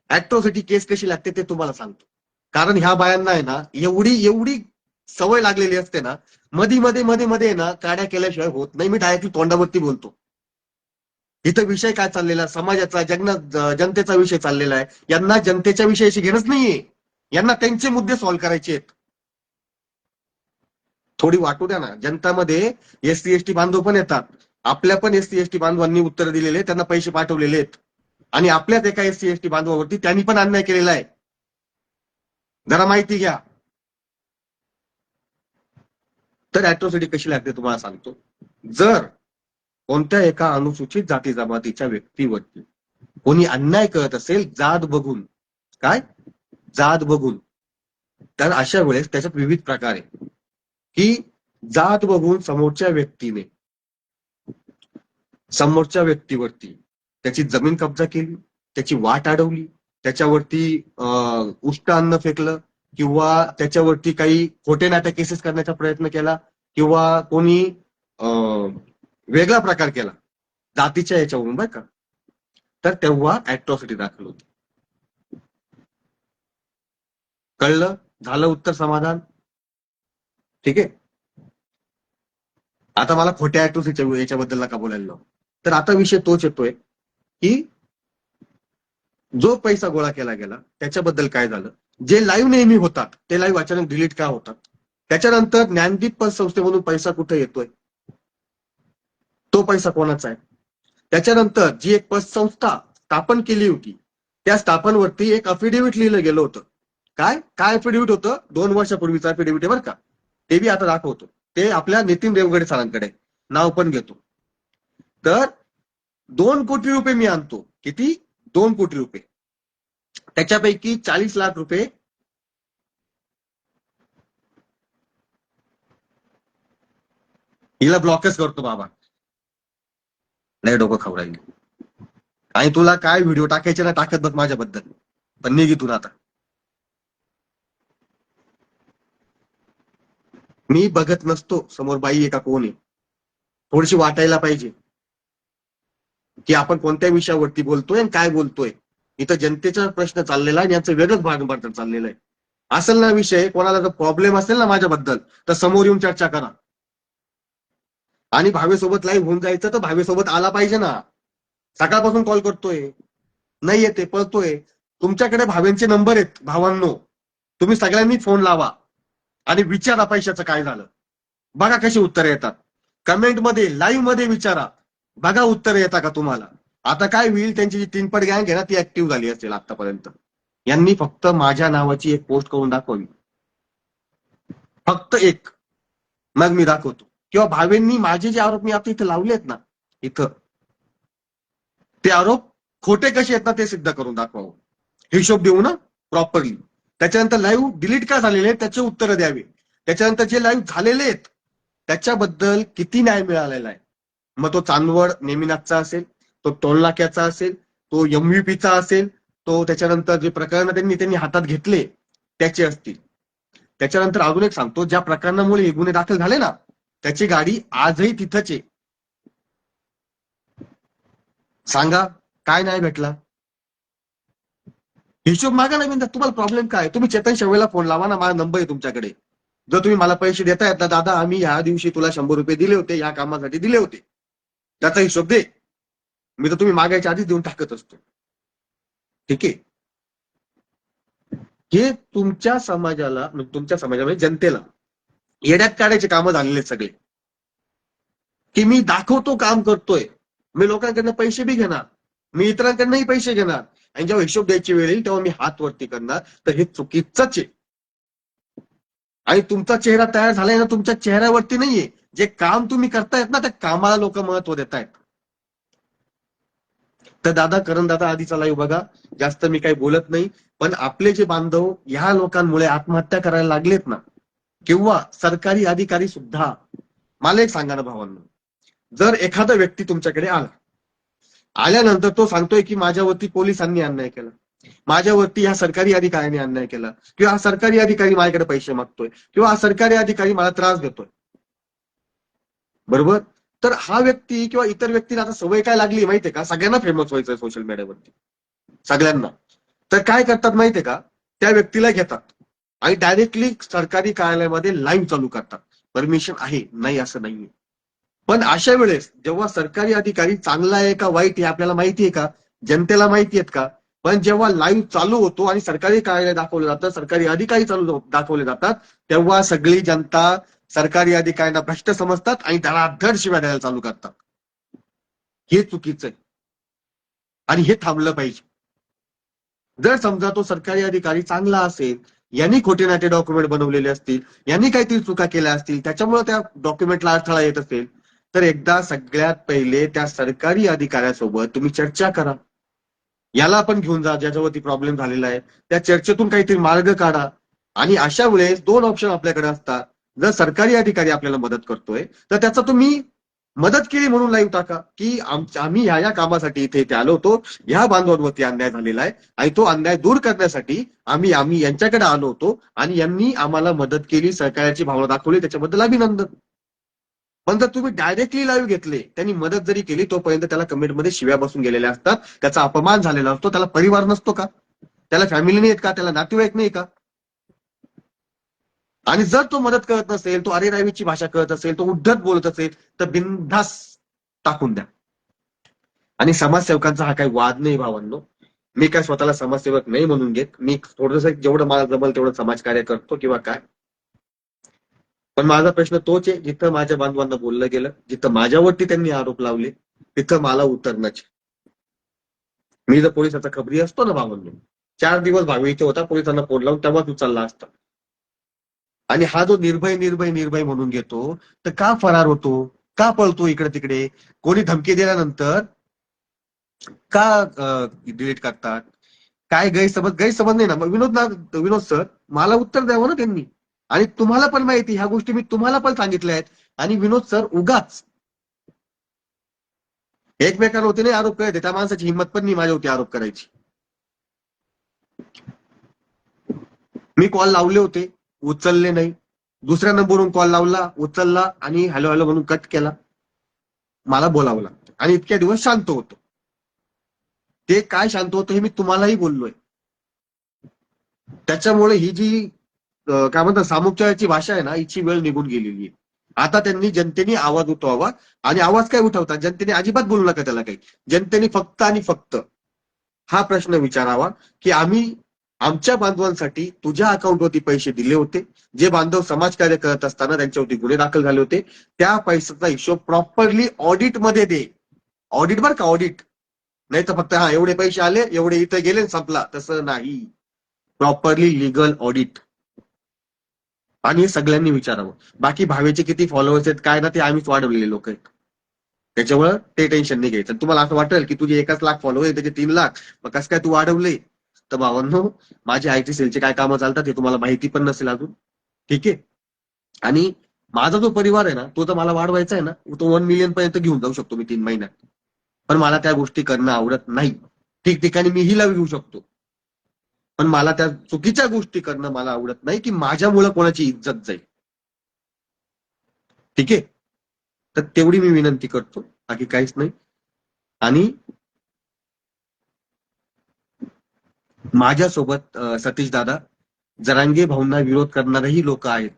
अॅट्रॉसिटी केस कशी लागते ते तुम्हाला सांगतो. कारण ह्या बायांना आहे ना एवढी एवढी सवय लागलेली असते ना, मध्ये ना काड्या केल्याशिवाय होत नाही. मी डायरेक्टली तोंडावरती बोलतो. इथं विषय काय चाललेला, समाजाचा, जनतेचा विषय चाललेला आहे. यांना जनतेच्या विषयाची गरज नाहीये, यांना त्यांचे मुद्दे सॉल्व्ह करायचे आहेत. थोडी वाटू द्या ना. जनतामध्ये SC ST बांधव पण येतात, आपल्या पण SC ST बांधवांनी उत्तर दिलेले, त्यांना पैसे पाठवलेले आहेत, आणि आपल्याच एका SC ST बांधवावरती त्यांनी पण अन्याय केलेला आहे. जरा माहिती घ्या. तर अॅट्रॉसिटी कशी लागते तुम्हाला सांगतो. जर कोणत्या एका अनुसूचित जाती जमातीच्या व्यक्तीवरती कोणी अन्याय करत असेल जात बघून, काय, जात बघून, तर अशा वेळेस त्याच्यात विविध प्रकार आहे की जात बघून समोरच्या व्यक्तीवरती त्याची जमीन कब्जा केली, त्याची वाट अडवली, त्याच्यावरती उष्ट अन्न फेकलं, किंवा त्याच्यावरती काही खोटे नाटे केसेस करण्याचा प्रयत्न केला, किंवा कोणी वेगळा प्रकार केला जातीच्या याच्यावरून, बरं का, तर तेव्हा अॅट्रॉसिटी दाखल होती. कळलं? झालं उत्तर समाधान? ठीक आहे. आता मला खोट्या अॅट्रॉसिटीच्या याच्याबद्दल नका बोलायला लावू. तर आता विषय तोच येतोय की जो पैसा गोळा केला गेला त्याच्याबद्दल काय झालं. जे लाईव्ह नेहमी होतात ते लाईव्ह अचानक डिलीट का होतात. त्याच्यानंतर ज्ञानदीप पतसंस्थेमधून पैसा कुठे येतोय, तो पैसा कोणाचा आहे. त्याच्यानंतर जी एक पतसंस्था स्थापन केली होती, त्या स्थापनवरती एक अफिडेव्हिट लिहिलं गेलं होतं. काय काय अफिडेव्हिट होतं, 2 वर्षापूर्वीचं अफिडेव्हिट आहे बरं का, ते बी आता दाखवतो. ते आपल्या नितीन देवगडे सरांकडे, नाव पण घेतो. तर 2 कोटी रुपये मी आणतो. किती? 2 कोटी रुपये. त्याच्यापैकी 40 लाख रुपये हिला ब्लॉकच करतो बाबा, नाही डोकं खाऊ राहिली. आणि तुला काय व्हिडिओ टाकायचे ना टाकत बघ माझ्याबद्दल, पण निघ इथून आता. मी बघत नसतो समोर बाई आहे का कोण आहे. थोडीशी वाटायला पाहिजे की आपण कोणत्या विषयावरती बोलतोय आणि काय बोलतोय. इथं जनतेचा प्रश्न चाललेला आहे आणि यांचं वेगळंच भांडण चाललेलं आहे. असेल ना विषय, कोणाला जर प्रॉब्लेम असेल ना माझ्याबद्दल, तर समोर येऊन चर्चा करा. आणि भावेसोबत लाईव्ह होऊन जायचं तर भावेसोबत आला पाहिजे ना. सकाळपासून कॉल करतोय, नाही येते, पळतोय. तुमच्याकडे भावेंचे नंबर आहेत भावांनो, तुम्ही सगळ्यांनी फोन लावा आणि विचारा पैशाचं काय झालं. बघा कशी उत्तरं येतात. कमेंटमध्ये, लाईव्ह मध्ये विचारा. बघा उत्तर येता का तुम्हाला. आता काय होईल, त्यांची जी तीनपट गँग आहे ना ती ऍक्टिव्ह झाली असेल आतापर्यंत. यांनी फक्त माझ्या नावाची एक पोस्ट करून दाखवली, फक्त एक, मग मी दाखवतो. किंवा भावेंनी माझे जे आरोप मी आता इथे लावलेत ना इथं, ते आरोप खोटे कसे आहेत ना ते सिद्ध करून दाखवावं, हिशोब देऊ ना प्रॉपरली. त्याच्यानंतर लाईव्ह डिलीट का झालेले आहेत त्याचे उत्तर द्यावे. त्याच्यानंतर जे लाईव्ह झालेले आहेत त्याच्याबद्दल किती न्याय मिळालेला आहे. मग तो चांदवड नेमिनाथचा असेल, तो टोलनाक्याचा असेल, तो एमव्हीपीचा असेल, तो त्याच्यानंतर जे प्रकरण त्यांनी हातात घेतले त्याचे असतील. त्याच्यानंतर अजून एक सांगतो, ज्या प्रकरणामुळे हे गुन्हे दाखल झाले ना त्याची गाडी आजही तिथंच आहे. सांगा काय नाही भेटला, हिशोब मागा ना बिंदा. तुम्हाला प्रॉब्लेम काय, तुम्ही चेतन शेवेला फोन लावा ना, माझा नंबर आहे तुमच्याकडे. जर तुम्ही मला पैसे देतायत ना, दादा आम्ही ह्या दिवशी तुला 100 रुपये दिले होते, या कामासाठी दिले होते, त्याचा हिशोब दे, मी तर तुम्ही मागायच्या आधीच देऊन टाकत असतो. ठीक आहे. हे तुमच्या समाजाला म्हणजे जनतेला येड्यात काढायचे कामं झालेले आहेत सगळे. की मी दाखवतो काम करतोय, मी लोकांकडनं पैसे बी घेणार, मी इतरांकडनंही पैसे घेणार, आणि जेव्हा हिशोब द्यायची वेळ येईल तेव्हा मी हात वरती करणार. तर हे चुकीचंच आहे. आणि तुमचा चेहरा तयार झालाय ना तुमच्या चेहऱ्यावरती नाहीये, जे काम तुम्ही करतायत ना त्या कामाला लोक महत्व देत आहेत. तर दादा, करण दादा आधीचा लाईव्ह बघा, जास्त मी काही बोलत नाही. पण आपले जे बांधव ह्या लोकांमुळे आत्महत्या करायला लागलेत ना, किंवा सरकारी अधिकारी सुद्धा, मला एक सांगा ना भावांनो, जर एखादा व्यक्ती तुमच्याकडे आल्यानंतर तो सांगतोय की माझ्यावरती पोलिसांनी अन्याय केला, माझ्यावरती ह्या सरकारी अधिकाऱ्यांनी अन्याय केला, किंवा हा सरकारी अधिकारी माझ्याकडे पैसे मागतोय, किंवा हा सरकारी अधिकारी मला त्रास देतोय, बरोबर. तर हा व्यक्ती किंवा इतर व्यक्तीला आता सवय काय लागली माहितीये का, सगळ्यांना फेमस व्हायचंय सोशल मीडियावरती, सगळ्यांना. तर काय करतात माहितीये का, त्या व्यक्तीला घेतात आणि डायरेक्टली सरकारी कार्यालयामध्ये लाईव्ह चालू करतात. परमिशन आहे नाही असं नाहीये, पण अशा वेळेस जेव्हा सरकारी अधिकारी चांगला आहे का वाईट हे आपल्याला माहिती आहे का, जनतेला माहिती आहेत का. पण जेव्हा लाईव्ह चालू होतो आणि सरकारी कार्यालय दाखवलं जातं, सरकारी अधिकारी चालू दाखवले जातात, तेव्हा सगळी जनता सरकारी अधिकाऱ्यांना भ्रष्ट समजतात आणि धडाधड शिव्या द्यायला चालू करतात. हे चुकीचं आहे आणि हे थांबलं पाहिजे. जर समजा तो सरकारी अधिकारी चांगला असेल, यांनी खोटे नाटे डॉक्युमेंट बनवलेले असतील, यांनी काहीतरी चुका केल्या असतील, त्याच्यामुळे त्या डॉक्युमेंटला अडथळा येत असेल, तर एकदा सगळ्यात पहिले त्या सरकारी अधिकाऱ्यासोबत तुम्ही चर्चा करा. याला पण घेऊन जा ज्याच्यावरती प्रॉब्लेम झालेला आहे, त्या चर्चेतून काहीतरी मार्ग काढा. आणि अशा वेळेस दोन ऑप्शन आपल्याकडे असतात. जर सरकारी अधिकारी आपल्याला मदत करतोय तर त्याचा तुम्ही मदत केली म्हणून लाईव्ह टाका की आम्ही ह्या कामासाठी इथे इथे आलो होतो, ह्या बांधवांवरती अन्याय झालेला आहे आणि तो अन्याय दूर करण्यासाठी आम्ही यांच्याकडे आलो होतो आणि यांनी आम्हाला मदत केली, सहकार्याची भावना दाखवली, त्याच्याबद्दल अभिनंदन. पण जर तुम्ही डायरेक्टली लाईव्ह घेतले, त्यांनी मदत जरी केली तोपर्यंत त्याला कमेंटमध्ये शिव्या बसून गेलेल्या असतात, त्याचा अपमान झालेला असतो, त्याला परिवार नसतो का, त्याला फॅमिली नाही आहेत का, त्याला नातेवाईक नाही का. आणि जर तो मदत करत नसेल, तो अरे रावीची भाषा करत असेल, तो उद्धट बोलत असेल, तर बिनधास टाकून द्या. आणि समाजसेवकांचा हा काही वाद नाही भावांनो, मी काय स्वतःला समाजसेवक नाही म्हणून घेत, मी थोडस जेवढं मला जमल तेवढं समाजकार्य करतो किंवा काय. पण माझा प्रश्न तोच आहे, जिथं माझ्या बांधवांना बोललं गेलं, जिथं माझ्यावरती त्यांनी आरोप लावले, तिथं मला उतरण्याचे. मी जर पोलिसाचा खबरी असतो ना भावांनो, 4 दिवस भावी इथे होता, पोलिसांना फोन लावून तेव्हाच उचलला असता. आणि हा जो निर्भय निर्भय निर्भय म्हणून घेतो, तर का फरार होतो, का पळतो इकडे तिकडे, कोणी धमकी दिल्यानंतर का डिलीट करतात, काय गैरसमज नाही ना. मग विनोद सर मला उत्तर द्यावं ना त्यांनी. आणि तुम्हाला पण माहिती, ह्या गोष्टी मी तुम्हाला पण सांगितल्या आहेत. आणि विनोद सर उगाच एकमेकांवरती नाही आरोप करायचे, त्या माणसाची हिंमत पण नाही माझ्यावरती आरोप करायची. मी कॉल लावले होते, उचलले नाही, दुसऱ्या नंबरवरून कॉल लावला, उचलला आणि हॅलो हॅलो म्हणून कट केला. मला बोलावं लागतं आणि इतक्या दिवस शांत होतो. ते काय शांत होतं हे मी तुम्हालाही बोललोय. त्याच्यामुळे ही जी काय म्हणतात सामुपचाराची भाषा आहे ना, हिची वेळ निघून गेलेली आहे. आता जनतेने आवाज उठवावा. आणि आवाज काय उठवतात, जनतेने अजिबात बोलू नका त्याला काही. जनतेने फक्त आणि फक्त हा प्रश्न विचारावा की आम्ही आमच्या बांधवांसाठी तुझ्या अकाउंटवरती पैसे दिले होते, जे बांधव समाजकार्य करत असताना त्यांच्यावरती गुन्हे दाखल झाले होते, त्या पैशाचा हिशोब प्रॉपरली ऑडिट मध्ये दे. ऑडिट बरं का, ऑडिट. नाही तर फक्त हा एवढे पैसे आले, एवढे इथे गेले, संपला. तसं नाही. Properly legal audit. आणि हे सगळ्यांनी विचारावं. बाकी भावेचे किती फॉलोअर्स आहेत काय ना, ते आम्हीच वाढवलेले लोक आहेत. त्याच्यामुळे ते टेन्शन नाही घ्यायचं. तुम्हाला असं वाटेल की तुझे 1 लाख फॉलोअर आहे, त्याचे 3 लाख, मग कसं काय तू वाढवले? तर भावांनो, माझे आयटी सेलचे काय कामं चालतात हे तुम्हाला माहिती पण नसेल अजून. ठीक आहे. आणि माझा जो परिवार आहे ना, तो तर मला वाढवायचा आहे ना, तो 1 मिलियन पर्यंत घेऊन जाऊ शकतो मी 3 महिन्यात. पण मला त्या गोष्टी करणं आवडत नाही. ठिकठिकाणी मीही लाईव्ह घेऊ शकतो, पण मला त्या चुकीच्या गोष्टी करणं मला आवडत नाही, की माझ्यामुळे कोणाची इज्जत जाईल. ठीक आहे. तर तेवढी मी विनंती करतो, बाकी काहीच नाही. आणि माझ्यासोबत सतीश दादा, जरांगे भाऊंना विरोध करणारेही लोक आहेत.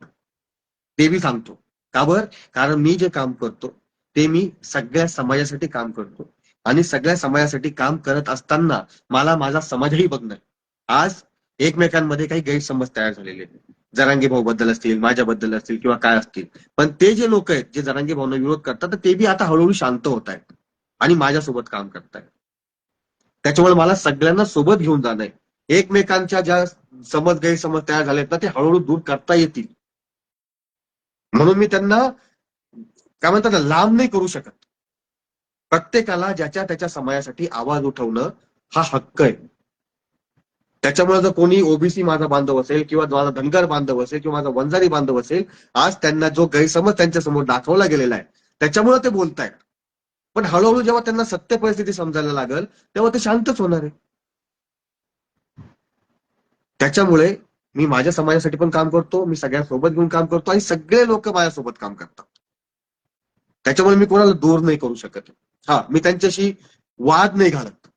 ते मी सांगतो. का बर? कारण मी जे काम करतो ते मी सगळ्या समाजासाठी काम करतो. आणि सगळ्या समाजासाठी काम करत असताना मला माझा समाजही बघणार. आज एकमेकांमध्ये काही गैरसमज तयार झालेले आहेत. जरांगे भाऊ बद्दल असतील, माझ्याबद्दल असतील किंवा काय असतील. पण ते जे लोक आहेत जे जरांगे भाऊंना विरोध करतात, तर ते बी आता हळूहळू शांत होत आहेत आणि माझ्यासोबत काम करतायत. त्याच्यामुळे मला सगळ्यांना सोबत घेऊन जाणं आहे. एकमेकांच्या ज्या गैरसमज तयार झालेत ना, ते हळूहळू दूर करता येतील. म्हणून मी त्यांना काय म्हणतात ना, लांब नाही करू शकत. प्रत्येकाला ज्याच्या त्याच्या समाजासाठी आवाज उठवणं हा हक्क आहे. त्याच्यामुळे जर कोणी ओबीसी माझा बांधव असेल, किंवा माझा धनगर बांधव असेल, किंवा माझा वंजारी बांधव असेल, आज त्यांना जो गैरसमज त्यांच्या समोर दाखवला गेलेला आहे त्याच्यामुळे ते बोलतायत. पण हळूहळू जेव्हा त्यांना सत्य परिस्थिती समजायला लागल, तेव्हा ते शांतच होणार आहे. त्याच्यामुळे मी माझ्या समाजासाठी पण काम करतो, मी सगळ्यांसोबत घेऊन काम करतो, आणि सगळे लोक माझ्यासोबत काम करतात. त्याच्यामुळे मी कोणाला दूर नाही करू शकत. हा, मी त्यांच्याशी वाद नाही घालत,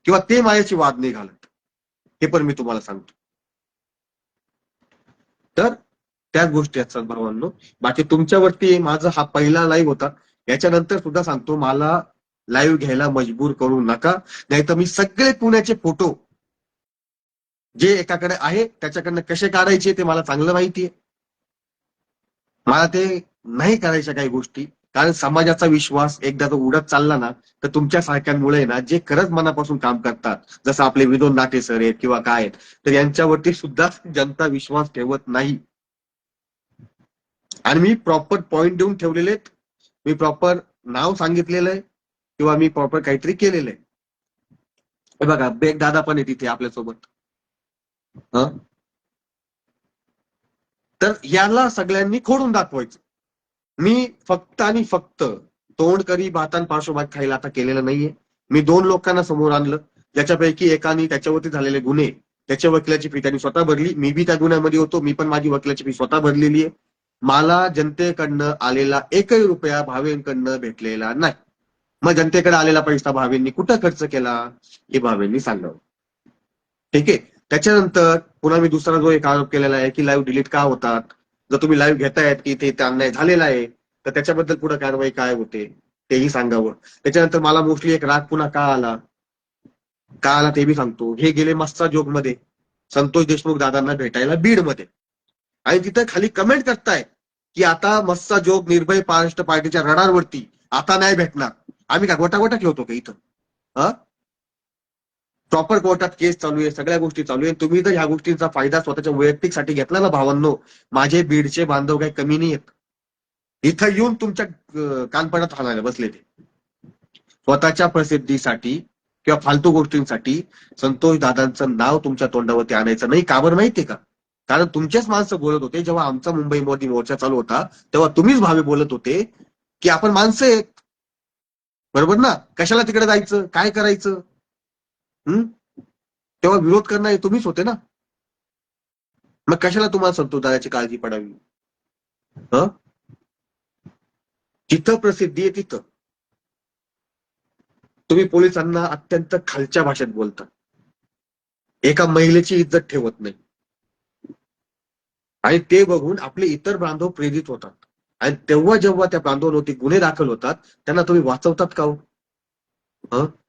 किंवा ते माझ्याशी वाद नाही घालत, हे पण मी तुम्हाला सांगतो. तर त्याच गोष्टी असतात भावांनो. बाकी तुमच्यावरती माझा हा पहिला लाईव्ह होता. याच्यानंतर सुद्धा सांगतो, मला लाईव्ह घ्यायला मजबूर करू नका. नाहीतर मी सगळे पुण्याचे फोटो जे एकाकडे आहे त्याच्याकडनं कसे काढायचे ते मला चांगलं माहितीये. मला ते नाही करायच्या काही गोष्टी. कारण समाजाचा विश्वास एकदा तो उडत चालला ना, तर तुमच्या सारख्यांमुळे ना, जे खरंच मनापासून काम करतात, जसं आपले विनोद नाटे सर आहेत किंवा काय आहेत, तर यांच्यावरती सुद्धा जनता विश्वास ठेवत नाही. आणि मी प्रॉपर पॉइंट देऊन ठेवलेले आहेत. मी प्रॉपर नाव सांगितलेलं आहे, किंवा मी प्रॉपर काहीतरी केलेलं आहे. हे बघा, बेग दादा पण आहे तिथे आपल्यासोबत. तर याला सगळ्यांनी खोडून दाखवायचं. मी फक्त आणि फक्त तोंड करी भातान पार्श्वभाग खायला आता केलेलं नाहीये. मी 2 लोकांना समोर आणलं, ज्याच्यापैकी एकाने त्याच्यावरती झालेले गुन्हे, त्याच्या वकिलाची फी त्यांनी स्वतः भरली. मी बी त्या गुन्ह्यामध्ये होतो, मी पण माझी वकिलाची फी स्वतः भरलेली आहे. मला जनतेकडनं आलेला एकही रुपया भावेंकडनं भेटलेला नाही. मग जनतेकडे आलेला पैसा भावेंनी कुठं खर्च केला हे भावेंनी सांगावं. ठीक आहे. त्याच्यानंतर पुन्हा मी दुसरा जो एक आरोप केलेला आहे की लाईव्ह डिलीट का होतात, जर तुम्ही लाईव्ह घेतायत की इथे अन्याय झालेला आहे, तर त्याच्याबद्दल पुढे कारवाई काय होते तेही सांगावं. त्याच्यानंतर मला मोस्टली एक राग पुन्हा का आला ते बी सांगतो. हे गेले मस्सा जोग मध्ये संतोष देशमुख दादांना भेटायला बीड मध्ये, आणि तिथं खाली कमेंट करताय की आता मस्सा जोग निर्भय महाराष्ट्र पार्टीच्या रडारवरती आता नाही भेटणार. आम्ही का गोटा ठेवतो का इथं? प्रॉपर कोर्टात केस चालू आहे, सगळ्या गोष्टी चालू आहे. तुम्ही जर ह्या गोष्टींचा फायदा स्वतःच्या वैयक्तिकसाठी घेतला ना भावांनो, माझे बीडचे बांधव काही कमी नाही आहेत. इथं येऊन तुमच्या कानपडात हाणायला बसले ते. स्वतःच्या प्रसिद्धीसाठी किंवा फालतू गोष्टींसाठी संतोष दादांचं नाव तुमच्या तोंडावरती आणायचं नाही. का बरं माहितीये का? कारण तुमचेच माणसं बोलत होते, जेव्हा आमचा मुंबईमध्ये मोर्चा चालू होता तेव्हा तुम्हीच भावे बोलत होते की आपण माणसं आहेत, बरोबर ना, कशाला तिकडे जायचं, काय करायचं. तेव्हा विरोध करणारे तुम्हीच होते ना. मग कशाला तुम्हाला संतोष दादाची काळजी पडावी? जिथं प्रसिद्धी आहे तिथं तुम्ही पोलिसांना अत्यंत खालच्या भाषेत बोलता, एका महिलेची इज्जत ठेवत नाही. आणि ते बघून आपले इतर बांधव प्रेरित होतात. आणि तेव्हा जेव्हा त्या बांधवांवरती गुन्हे दाखल होतात, त्यांना तुम्ही वाचवतात का हो?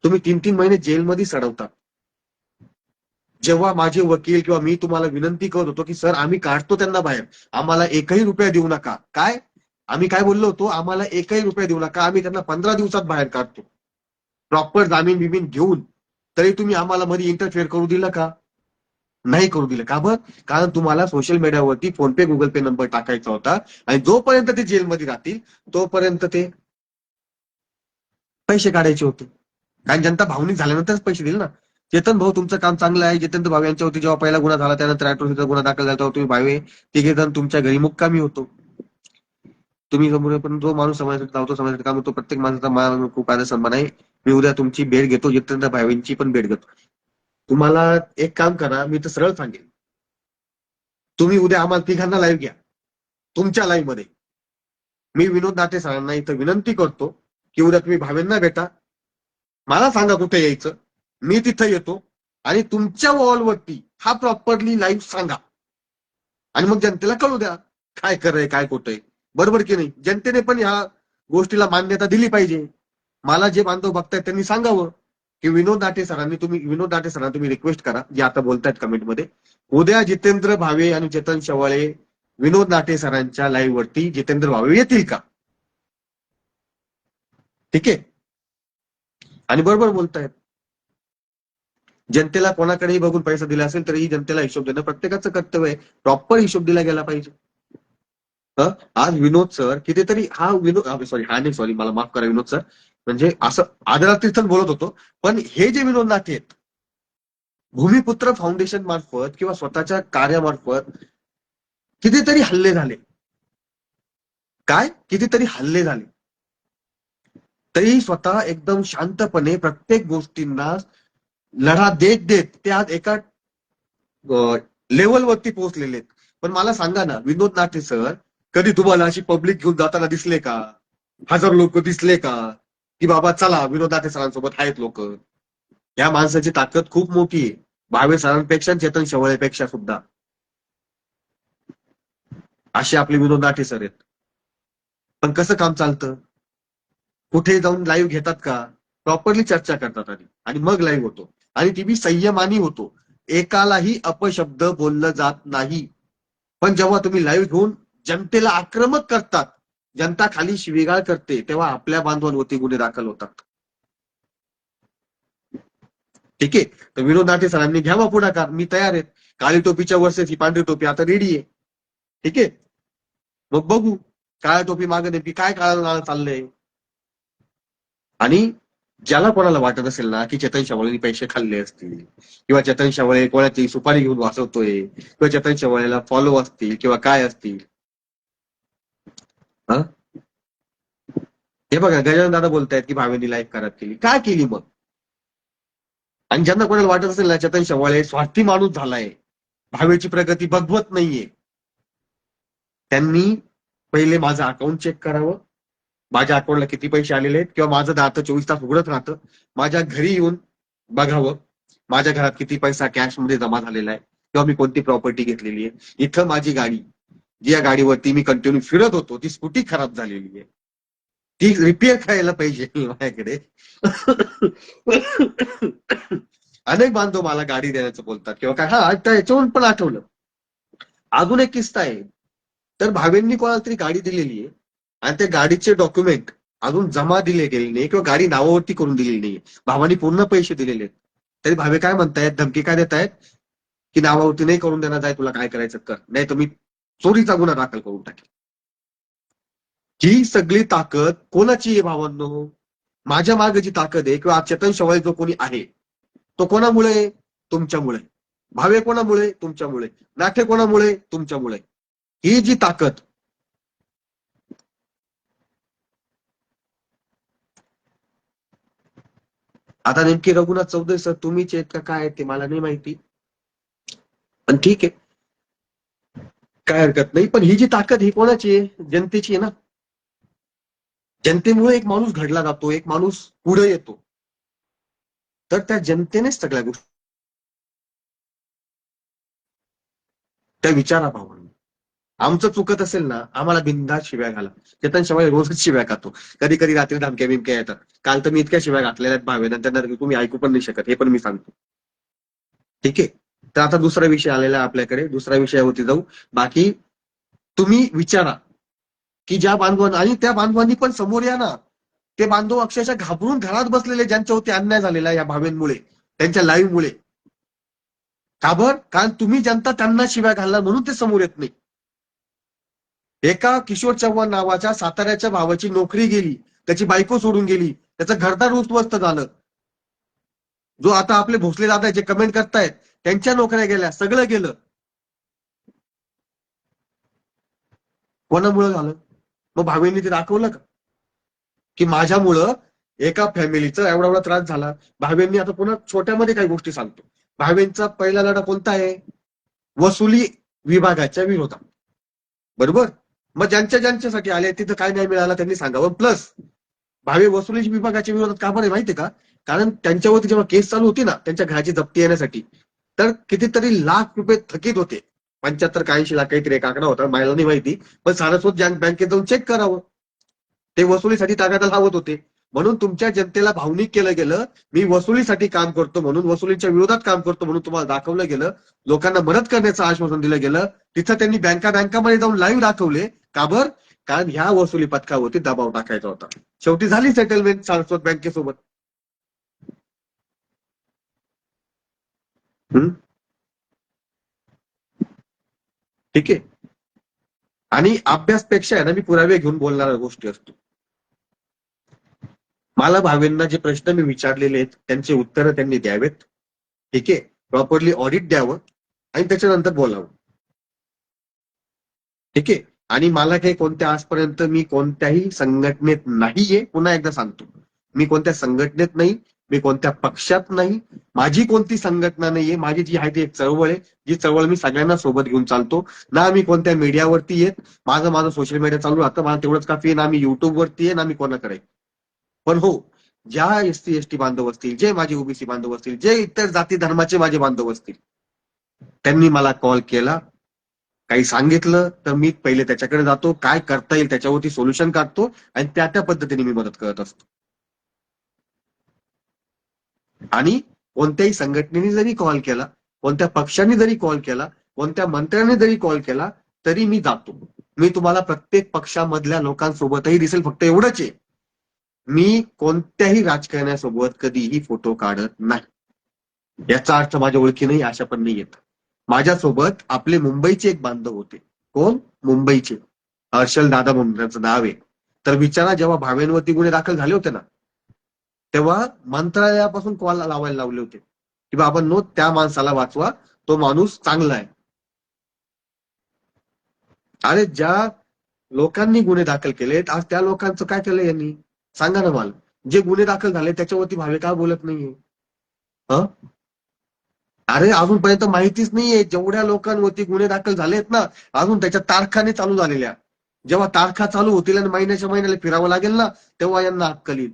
तुम्ही 3-3 महिने जेलमध्ये सडवतात. जेव्हा माझे वकील किंवा मी तुम्हाला विनंती करत होतो की सर आम्ही काढतो त्यांना बाहेर, आम्हाला एकही रुपया देऊ नका. काय आम्ही काय बोललो होतो? आम्हाला एकही रुपया देऊ नका, आम्ही त्यांना 15 दिवसात बाहेर काढतो. प्रॉपर जामीन बिमीन घेऊन तरी तुम्ही आम्हाला मध्ये इंटरफेअर करू दिलं का? नाही करू दिलं. का बरं? कारण तुम्हाला सोशल मीडियावरती फोनपे गुगल पे नंबर टाकायचा होता आणि जोपर्यंत ते जेलमध्ये राहतील तोपर्यंत ते पैसे काढायचे होते. कारण जनता भावनिक झाल्यानंतरच पैसे दिले ना. चेतन भाऊ तुमचं काम चांगलं आहे. जितेंद्र भाऊ यांच्यावरती जेव्हा पहिला गुन्हा झाला त्यानंतर अॅट्रॉसिटीचा गुन्हा दाखल झाला तेव्हा तुम्ही भावे तिघे जण तुमच्या घरी मुक्कामी होतो. तुम्ही समोर पण जो माणूस समाजासाठी धावतो समाजासाठी काम होतो प्रत्येक माणसाचा मला खूप आदर सन्मान आहे. मी उद्या तुमची भेट घेतो, जितेंद्र भावेंची पण भेट घेतो. तुम्हाला एक काम करा, मी तर सरळ सांगेन, तुम्ही उद्या आम्हाला तिघांना लाईव्ह घ्या. तुमच्या लाईव्ह मध्ये मी विनोद नाटे सरांना इथं विनंती करतो की उद्या तुम्ही भावेंना भेटा, मला सांगा कुठे यायचं, मी तिथं येतो आणि तुमच्या वॉलवरती हा प्रॉपरली लाईव्ह सांगा आणि मग जनतेला कळू द्या काय खरंय काय खोटंय. बरोबर की नाही? जनतेने पण ह्या गोष्टीला मान्यता दिली पाहिजे. मला जे बांधव बघतायत त्यांनी सांगावं की विनोद नाटे सरांना तुम्ही रिक्वेस्ट करा, जे आता बोलतायत कमेंटमध्ये, उद्या जितेंद्र भावे आणि चेतन शेवाळे विनोद नाटे सरांच्या लाईव्ह वरती जितेंद्र भावे येतील का? ठीक आहे. आणि बरोबर बोलतायत. जनतेला कोणाकडेही बघून पैसा दिला असेल तरीही जनतेला हिशोब देणं प्रत्येकाचं कर्तव्य आहे. प्रॉपर हिशोब दिला गेला पाहिजे. आज विनोद सर कितीतरी सॉरी मला माफ करा विनोद सर, म्हणजे असं आदरातीर्थच बोलत होतो, पण हे जे विनोद नाटे आहेत भूमिपुत्र फाउंडेशन मार्फत किंवा स्वतःच्या कार्यामार्फत कितीतरी हल्ले झाले. कितीतरी हल्ले झाले तरी स्वतः एकदम शांतपणे प्रत्येक गोष्टींना लढा देत देत ते आज एका लेवलवरती पोहोचलेले आहेत. पण मला सांगा ना विनोद नाटे सर, कधी तुम्हाला अशी पब्लिक घेऊन जाताना दिसले का? हजार लोक दिसले का की बाबा चला विनोद नाटे सरांसोबत आहेत लोक? या माणसाची ताकद खूप मोठी आहे, भावे सरांपेक्षा चेतन शेवाळेपेक्षा सुद्धा. असे आपले विनोद नाटे सर आहेत. पण कसं काम चालतं? कुठे जाऊन लाईव्ह घेतात का? प्रॉपरली चर्चा करतात आणि मग लाईव्ह होतो आणि ती बी संयमानी होतो. एकालाही अपशब्द बोललं जात नाही. पण जेव्हा तुम्ही लाईव्ह घेऊन जनतेला आक्रमक करतात, जनता खाली शिवीगाळ करते, तेव्हा आपल्या बांधवांवरती गुन्हे दाखल होतात. ठीक आहे. तर विनोद नाटे सरांनी घ्यावा पुढाकार, मी तयार आहे. काळी टोपीच्या वर्षेस ही पांढरी टोपी आता रेडी आहे. ठीक आहे. मग बघू काळ्या टोपी मागे नेमकी काय काळाला चाललंय. आणि ज्याला कोणाला वाटत असेल ना की चेतन शेवाळेंनी पैसे खाल्ले असतील किंवा चेतन शेवाळे कोणाची सुपारी घेऊन वाचवतोय किंवा चेतन शेवाळेला फॉलो असतील किंवा काय असतील, हे बघा गजानन दादा बोलतायत की भावेनी लाईव्ह खराब केली. काय केली मग? आणि ज्यांना कोणाला वाटत असेल ना चेतन शेवाळे स्वार्थी माणूस झालाय, भावेची प्रगती बघवत नाहीये, त्यांनी पहिले माझं अकाउंट चेक करावं, माझ्या अकाउंटला किती पैसे आलेले आहेत किंवा माझं दात 24 तास उघडत राहतं, माझ्या घरी येऊन बघावं माझ्या घरात किती पैसा कॅश मध्ये जमा झालेला आहे किंवा मी कोणती प्रॉपर्टी घेतलेली आहे. इथं माझी गाडी, जी या गाडीवरती मी कंटिन्यू फिरत होतो, ती स्कूटी खराब झालेली आहे, ती रिपेअर करायला पाहिजे माझ्याकडे. अनेक बांधव मला गाडी देण्याचं बोलतात किंवा काय. याच्यावरून पण आठवलं अजून एक किस्सा आहे. तर भावेंनी कोणाला तरी गाडी दिलेली आहे आणि त्या गाडीचे डॉक्युमेंट अजून जमा दिले गेले नाही किंवा गाडी नावावरती करून दिलेली नाही. भावानी पूर्ण पैसे दिलेले आहेत, तरी भावे काय म्हणतायत, धमकी काय देत आहेत की नावावरती नाही करून देणार आहे, तुला काय करायचं कर, नाही तर मी चोरीचा गुन्हा दाखल करून टाकेल. ही सगळी ताकद कोणाची आहे भावांनो? माझ्या मागे जी ताकद आहे किंवा चेतन शेवाळे जो कोणी आहे तो कोणामुळे? तुमच्यामुळे. भावे कोणामुळे? तुमच्यामुळे. नाटे कोणामुळे? तुमच्यामुळे. ही जी ताकद, आता नेमकी रघुनाथ चौधरी सर तुम्हीच आहेत का काय ते मला नाही माहिती, पण ठीक आहे काय हरकत नाही. पण ही जी ताकद ही कोणाची आहे? जनतेची आहे ना. जनतेमुळे एक माणूस घडला जातो, एक माणूस पुढे येतो, तर त्या जनतेनेच सगळ्या गोष्टी त्या विचारा भावांनी. आमचं चुकत असेल ना आम्हाला बिनधास्त शिव्या घाला. चेतन शेवाळे रोजच शिव्या खातो, कधी कधी रात्री धमक्या बिमक्या येतात. काल तर मी इतक्या शिव्या घातलेल्या आहेत भावेना, त्यांना तुम्ही ऐकू पण नाही शकत, हे पण मी सांगतो. ठीक आहे. तर आता दुसरा विषय आलेला आहे आपल्याकडे, दुसऱ्या विषयावरती जाऊ. बाकी तुम्ही विचारा की ज्या बांधवांना, आणि त्या बांधवांनी पण समोर या ना. ते बांधव अक्षरशः घाबरून घरात बसलेले, ज्यांच्यावरती अन्याय झालेला या भावेंमुळे, त्यांच्या लाईव्हमुळे. का बरं? कारण तुम्ही जनता त्यांना शिव्या घालला म्हणून ते समोर येत नाही. एका किशोर चव्हाण नावाच्या साताऱ्याच्या भावाची नोकरी गेली, त्याची बायको सोडून गेली, त्याचं घरदार उद्ध्वस्त झालं. जो आता आपले भोसले दादा जे कमेंट करतायत, त्यांच्या नोकऱ्या गेल्या, सगळं गेलं. कोणामुळे झालं? मग भावेंनी ते दाखवलं का की माझ्यामुळं एका फॅमिलीचा एवढा एवढा त्रास झाला? भावेंनी आता पुन्हा छोट्यामध्ये काही गोष्टी सांगतो. भावेंचा पहिला लढा कोणता आहे? वसुली विभागाच्या विरोधात. बरोबर? मग ज्यांच्यासाठी आले तिथं काय नाही मिळाला त्यांनी सांगावं. प्लस भावे वसुली विभागाच्या विरोधात का बरं माहितीये का? कारण त्यांच्यावरती जेव्हा केस चालू होती ना त्यांच्या घराची जप्ती येण्यासाठी, तर कितीतरी लाख रुपये थकीत होते. 75 का 80 लाख काहीतरी एक आकडा होता, मला नाही माहिती. पण सारस्वत बँकेत जाऊन चेक करावं. ते वसुलीसाठी तागादा लावत होते. म्हणून तुमच्या जनतेला भावनिक केलं गेलं. मी वसुलीसाठी काम करतो म्हणून, वसुलीच्या विरोधात काम करतो म्हणून तुम्हाला दाखवलं गेलं. लोकांना मदत करण्याचं आश्वासन दिलं गेलं. तिथं त्यांनी बँकामध्ये जाऊन लाईव्ह दाखवले. का बरं? कारण ह्या वसुली पथकावरती दबाव टाकायचा होता. शेवटी झाली सेटलमेंट सारस्वत बँकेसोबत. ठीक आहे. आणि अभ्यासपेक्षा आहे ना, मी पुरावे घेऊन बोलणाऱ्या गोष्टी असतो. मला भावेंना जे प्रश्न मी विचारलेले आहेत त्यांचे उत्तरं त्यांनी द्यावेत. ठीक आहे. प्रॉपरली ऑडिट द्यावं आणि त्याच्यानंतर बोलावं. ठीक आहे. आणि मला काही कोणत्या आजपर्यंत मी कोणत्याही संघटनेत नाहीये. पुन्हा एकदा सांगतो, मी कोणत्या संघटनेत नाही, मी कोणत्या पक्षात नाही, माझी कोणती संघटना नाहीये. माझी जी आहे ती एक चळवळ आहे. जी चळवळ मी सगळ्यांना सोबत घेऊन चालतो. ना मी कोणत्या मीडियावरती येत, माझं सोशल मीडिया चालू राहतं, मला तेवढंच काफी आहे. ना मी युट्यूबवरती आहे, ना मी कोणाकडे. पण हो, ज्या एससी एसटी बांधव असतील, जे माझे ओबीसी बांधव असतील, जे इतर जाती धर्माचे माझे बांधव असतील, त्यांनी मला कॉल केला, काही सांगितलं तर मी पहिले त्याच्याकडे जातो, काय करता येईल त्याच्यावरती सोल्युशन काढतो आणि त्या पद्धतीने मी मदत करत असतो. आणि कोणत्याही संघटनेने जरी कॉल केला, कोणत्या पक्षाने जरी कॉल केला, कोणत्या मंत्र्याने जरी कॉल केला, तरी मी जातो. मी तुम्हाला प्रत्येक पक्षामधल्या लोकांसोबतही दिसेल. फक्त एवढंच आहे, मी कोणत्याही राजकारण्यासोबत कधीही फोटो काढत नाही. याचा अर्थ माझ्या ओळखी नाही अशा पण नाही येत. माझ्यासोबत आपले मुंबईचे एक बांधव होते. कोण? मुंबईचे हर्षल दादा म्हणून त्यांचं नाव आहे. तर विचारा, जेव्हा भावेंवरती गुन्हे दाखल झाले होते ना, तेव्हा मंत्रालयापासून कॉल लावायला लावले होते की बाबा नो, त्या माणसाला वाचवा, तो माणूस चांगला आहे. अरे ज्या लोकांनी गुन्हे दाखल केलेत, आज त्या लोकांचं काय केलं यांनी? सांगा ना मला. जे गुन्हे दाखल झाले त्याच्यावरती भावे का बोलत नाहीये? अरे अजूनपर्यंत माहितीच नाहीये. जेवढ्या लोकांवरती गुन्हे दाखल झालेत ना, अजून त्याच्या तारखाने चालू झालेल्या. जेव्हा तारखा चालू होतील आणि महिन्याच्या महिन्याला फिरावं लागेल ना, तेव्हा यांना अक्कल येईल.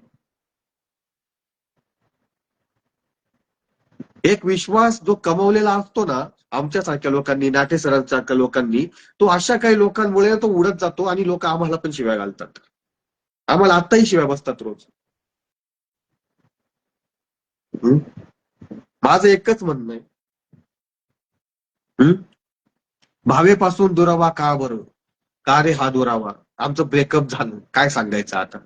एक विश्वास जो कमवलेला असतो ना आमच्यासारख्या लोकांनी, नाटे सरांसारख्या लोकांनी, तो अशा काही लोकांमुळे तो उडत जातो आणि लोक आम्हाला पण शिव्या घालतात. आम्हाला आत्ताही शिव्या बसतात रोज. माझं एकच म्हणणं आहे, भावेपासून दुरावा का बरं? का रे हा दुरावा? आमचं ब्रेकअप झालं, काय सांगायचं आता?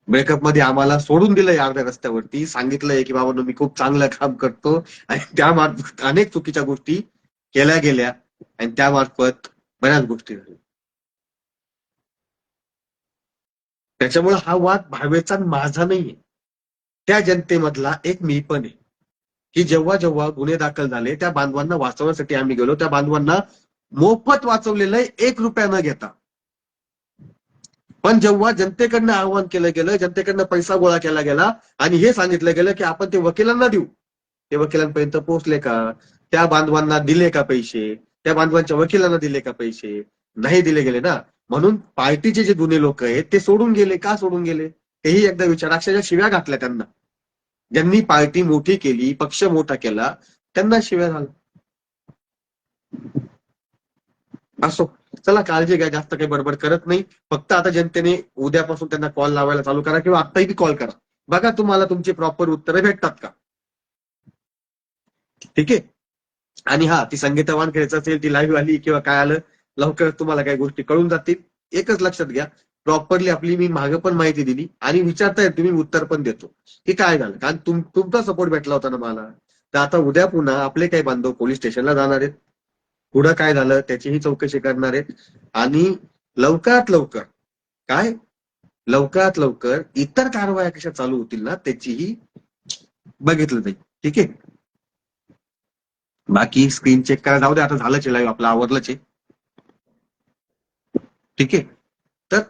ब्रेकअप मध्ये आम्हाला सोडून दिलंय अर्ध्या रस्त्यावरती, सांगितलंय की बाबा मी खूप चांगलं काम करतो, आणि त्यामार्फत अनेक चुकीच्या गोष्टी केल्या गेल्या आणि त्यामार्फत बऱ्याच गोष्टी झाल्या. त्याच्यामुळे हा वाद भावेचा माझा नाहीये, त्या जनतेमधला एक मी पण आहे की जेव्हा जेव्हा गुन्हे दाखल झाले त्या बांधवांना वाचवण्यासाठी आम्ही गेलो. त्या बांधवांना मोफत वाचवलेलं आहे, 1 रुपया न घेता. पण जेव्हा जनतेकडनं आवाहन केलं गेलं, जनतेकडनं पैसा गोळा केला गेला आणि हे सांगितलं गेलं की आपण ते वकिलांना देऊ, ते वकिलांपर्यंत पोहोचले का? त्या बांधवांना दिले का पैसे? त्या बांधवांच्या वकिलांना दिले का पैसे? नाही दिले गेले ना. म्हणून पार्टीचे जे जुने लोक आहेत ते सोडून गेले. का सोडून गेले तेही एकदा विचार. अक्षरशः शिव्या घातल्या त्यांना. ज्यांनी पार्टी मोठी केली, पक्ष मोठा केला, त्यांना शिव्या झाल्या. असो, चला काळजी घ्या, जास्त काही बडबड करत नाही. फक्त आता जनतेने उद्यापासून त्यांना कॉल लावायला चालू करा किंवा आत्ताही कॉल करा. बघा तुम्हाला तुमची प्रॉपर उत्तरं भेटतात का. ठीक आहे. आणि हा, ती संगीता वानखेडेचं असेल, ती लाईव्ह आली किंवा काय आलं, लवकर तुम्हाला काही गोष्टी कळून जातील. एकच लक्षात घ्या, प्रॉपरली आपली मी मागे पण माहिती दिली आणि विचारताय तुम्ही उत्तर पण देतो की काय झालं, कारण तुमचा सपोर्ट भेटला होता ना मला. तर आता उद्या पुन्हा आपले काही बांधव पोलीस स्टेशनला जाणार आहेत, पुढं काय झालं त्याचीही चौकशी करणार आहेत आणि लवकरात लवकर काय लवकरात लवकर इतर कारवाया कशा चालू होतील ना त्याचीही बघितलं जाईल. ठीक आहे, बाकी स्क्रीन चेक करा, जाऊ दे आता, झालंच लाईव्ह आपलं, आवरलंच आहे. ठीक आहे, तर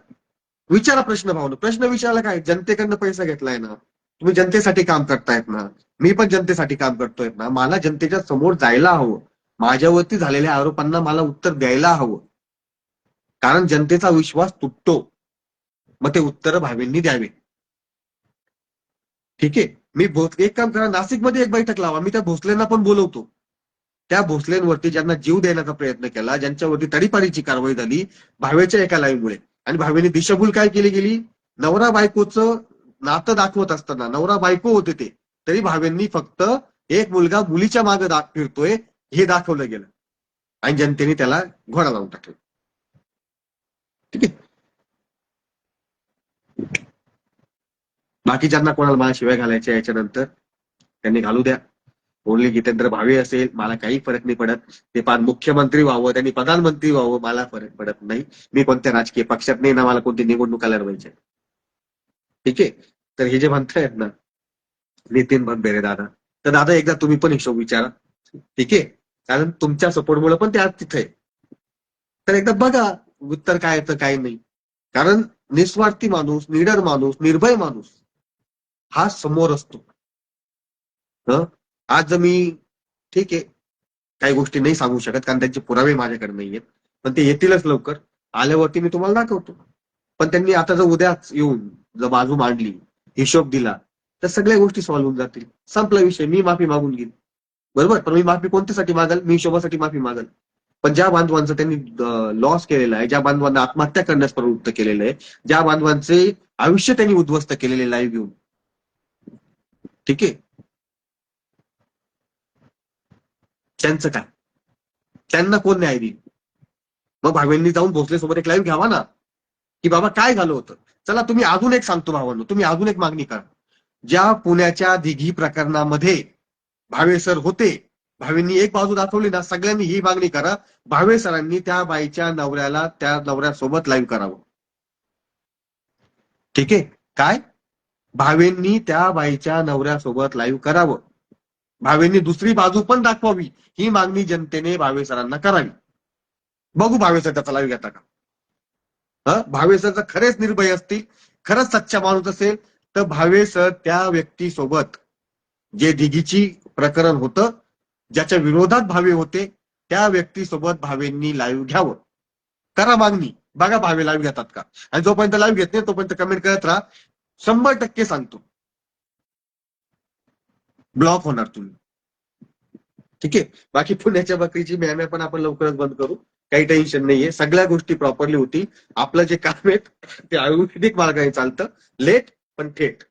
विचारा प्रश्न भावना, प्रश्न विचारायला काय, जनतेकडनं पैसा घेतलाय ना, तुम्ही जनतेसाठी काम करतायत ना, मी पण जनतेसाठी काम करतोय ना, मला जनतेच्या समोर जायला हवं, माझ्यावरती झालेल्या आरोपांना मला उत्तर द्यायला हवं, कारण जनतेचा विश्वास तुटतो, मग ते उत्तर भावेंनी द्यावे. ठीक आहे, मी एक काम करा, नाशिकमध्ये एक बैठक लावा, मी त्या भोसलेंना पण बोलवतो, त्या भोसलेंवरती ज्यांना जीव देण्याचा प्रयत्न केला, ज्यांच्यावरती तडीपारीची कारवाई झाली भावेच्या एका लाईव्हमुळे, आणि भावेने दिशाभूल काय केली गेली, नवरा बायकोचं नातं दाखवत असताना, नवरा बायको होते ते, तरी भावेंनी फक्त एक मुलगा मुलीच्या मागे फिरतोय हे दाखवलं गेलं आणि जनतेने त्याला घोडा लावून टाकलं. ठीक आहे, बाकी ज्यांना कोणाला मला शिवाय घालायच्या याच्यानंतर त्यांनी घालू द्या. ओनली जितेंद्र भावे असेल, मला काही फरक नाही पडत, ते मुख्यमंत्री व्हावं, त्यांनी प्रधानमंत्री व्हावं, मला फरक पडत नाही, मी कोणत्या राजकीय पक्षात नाही ना मला कोणती निवडणुका लढवायच्या. ठीक आहे, तर हे जे म्हणतायत ना नितीन भंबेरे दादा, तर दादा एकदा तुम्ही पण हिशोब विचारा. ठीक आहे, कारण तुमच्या सपोर्टमुळे पण ते आज तिथे आहे, तर एकदा बघा उत्तर काय येतं काय नाही, कारण निस्वार्थी माणूस, निडर माणूस, निर्भय माणूस हा समोर असतो. आज मी ठीक आहे काही गोष्टी नाही सांगू शकत कारण त्यांचे पुरावे माझ्याकडे नाहीयेत, पण ते येतीलच लवकर, आल्यावरती मी तुम्हाला दाखवतो. पण त्यांनी आता जर उद्याच येऊन जर बाजू मांडली, हिशोब दिला, तर सगळ्या गोष्टी सॉल्व्ह होऊन जातील, संपला विषय, मी माफी मागून घेईन. बरोबर, पण मी माफी कोणत्यासाठी मागाल, मी हिशोबासाठी माफी मागाल. पण ज्या बांधवांचं त्यांनी लॉस केलेला आहे, ज्या बांधवांना आत्महत्या करण्यास प्रवृत्त केलेलं आहे, ज्या बांधवांचे आयुष्य त्यांनी उद्ध्वस्त केलेले लाईव्ह घेऊन, ठीक आहे, त्यांचं काय, त्यांना कोण न्याय देईल. मग भावेंनी जाऊन भोसले सोबत एक लाईव्ह घ्यावा ना, की बाबा काय झालं होतं. चला तुम्ही अजून एक सांगतो भावांनो, तुम्ही अजून एक मागणी करा, ज्या पुण्याच्या दिघी प्रकरणामध्ये भावे सर होते, भावेंनी एक बाजू दाखवली ना, सगळ्यांनी ही मागणी करा, भावे सरांनी त्या बाईच्या नवऱ्याला त्या नवऱ्यासोबत लाईव्ह करावं. ठीक आहे, काय भावेंनी त्या बाईच्या नवऱ्यासोबत लाईव्ह करावं, भावेंनी दुसरी बाजू पण दाखवावी, ही मागणी जनतेने भावे सरांना करावी. बघू भावे सर त्याचा लाईव्ह घेता का. भावे सर जर खरेच निर्भय असतील, खरंच सच्चा माणूस असेल, तर भावे सर त्या व्यक्तीसोबत, जे दिघीची प्रकरण होतं, ज्याच्या विरोधात भावे होते, त्या व्यक्तीसोबत भावेंनी लाईव्ह घ्यावं. करा मागणी, बघा भावे लाईव्ह घेतात का, आणि जोपर्यंत लाईव्ह घेत नाही तोपर्यंत कमेंट करत राहा, 100% सांगतो ब्लॉक होणार तुम्ही. ठीक आहे, बाकी पुण्याच्या बकरीची मॅम्या पण आपण लवकरच बंद करू, काही टेन्शन नाहीये, सगळ्या गोष्टी प्रॉपरली होती. आपलं जे काम आहे ते आयुर्वेदिक मार्गाने चालतं, लेट पण थेट,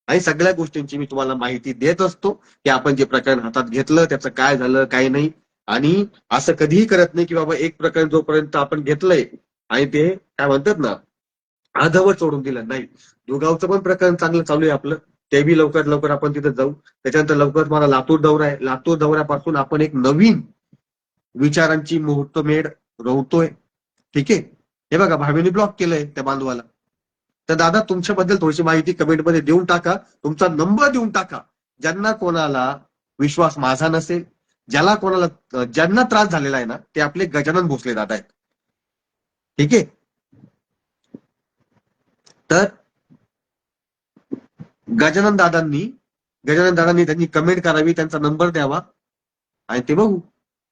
आणि सगळ्या गोष्टींची मी तुम्हाला माहिती देत असतो की आपण जे प्रकरण हातात घेतलं त्याचं काय झालं काय नाही. आणि असं कधीही करत नाही की बाबा एक प्रकरण जोपर्यंत आपण घेतलंय आणि ते काय म्हणतात ना अर्धवट सोडून दिलं, नाही. दुगावचं पण प्रकरण चांगलं चालू आहे आपलं, ते बी लवकरात लवकर आपण तिथे जाऊ. त्याच्यानंतर लवकरच मला लातूर दौरा आहे, लातूर दौऱ्यापासून आपण एक नवीन विचारांची मुहूर्तमेढ रोवतोय. ठीक आहे, हे बघा भावेने ब्लॉक केलंय त्या बांधवाला, तर दादा तुमच्याबद्दल थोडीशी माहिती कमेंटमध्ये देऊन टाका, तुमचा नंबर देऊन टाका, ज्यांना कोणाला विश्वास माझा नसेल, ज्यांना त्रास झालेला आहे ना, ते आपले गजानन भोसले दादा आहेत. ठीक आहे, तर गजानन दादांनी त्यांनी कमेंट करावी, त्यांचा नंबर द्यावा आणि ते बघू.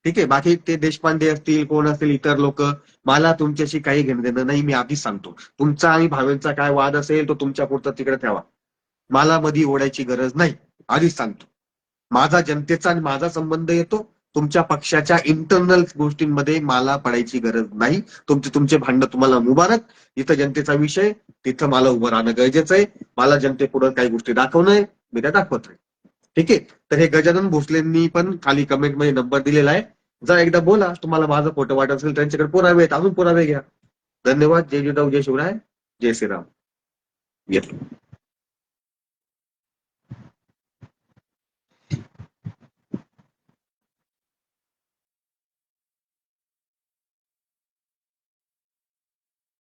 ठीक आहे, बाकी ते देशपांडे असतील, कोण असतील इतर लोक, मला तुमच्याशी काही घेणं देणं नाही. मी आधीच सांगतो, तुमचा आणि भावेंचा काय वाद असेल तो तुमच्या पुरता तिकडे ठेवा, मला मध्ये ओढायची गरज नाही, आधीच सांगतो. माझा जनतेचा आणि माझा संबंध येतो, तुमच्या पक्षाच्या इंटरनल गोष्टींमध्ये मला पडायची गरज नाही. तुमचे भांडण तुम्हाला मुबारक, इथं जनतेचा विषय, तिथं मला उभं राहणं गरजेचं आहे, मला जनतेपुढे काही गोष्टी दाखवणं आहे, मी त्या दाखवत आहे. ठीक आहे, तर हे गजानन भोसलेंनी पण खाली कमेंटमध्ये नंबर दिलेला आहे, जर एकदा बोला, तुम्हाला माझा फोटो वाटत असेल, त्यांच्याकडे पुरावे आहेत, अजून पुरावे घ्या. धन्यवाद, जय जिजाऊ जय शिवराय. जय श्रीराम. घेतलं.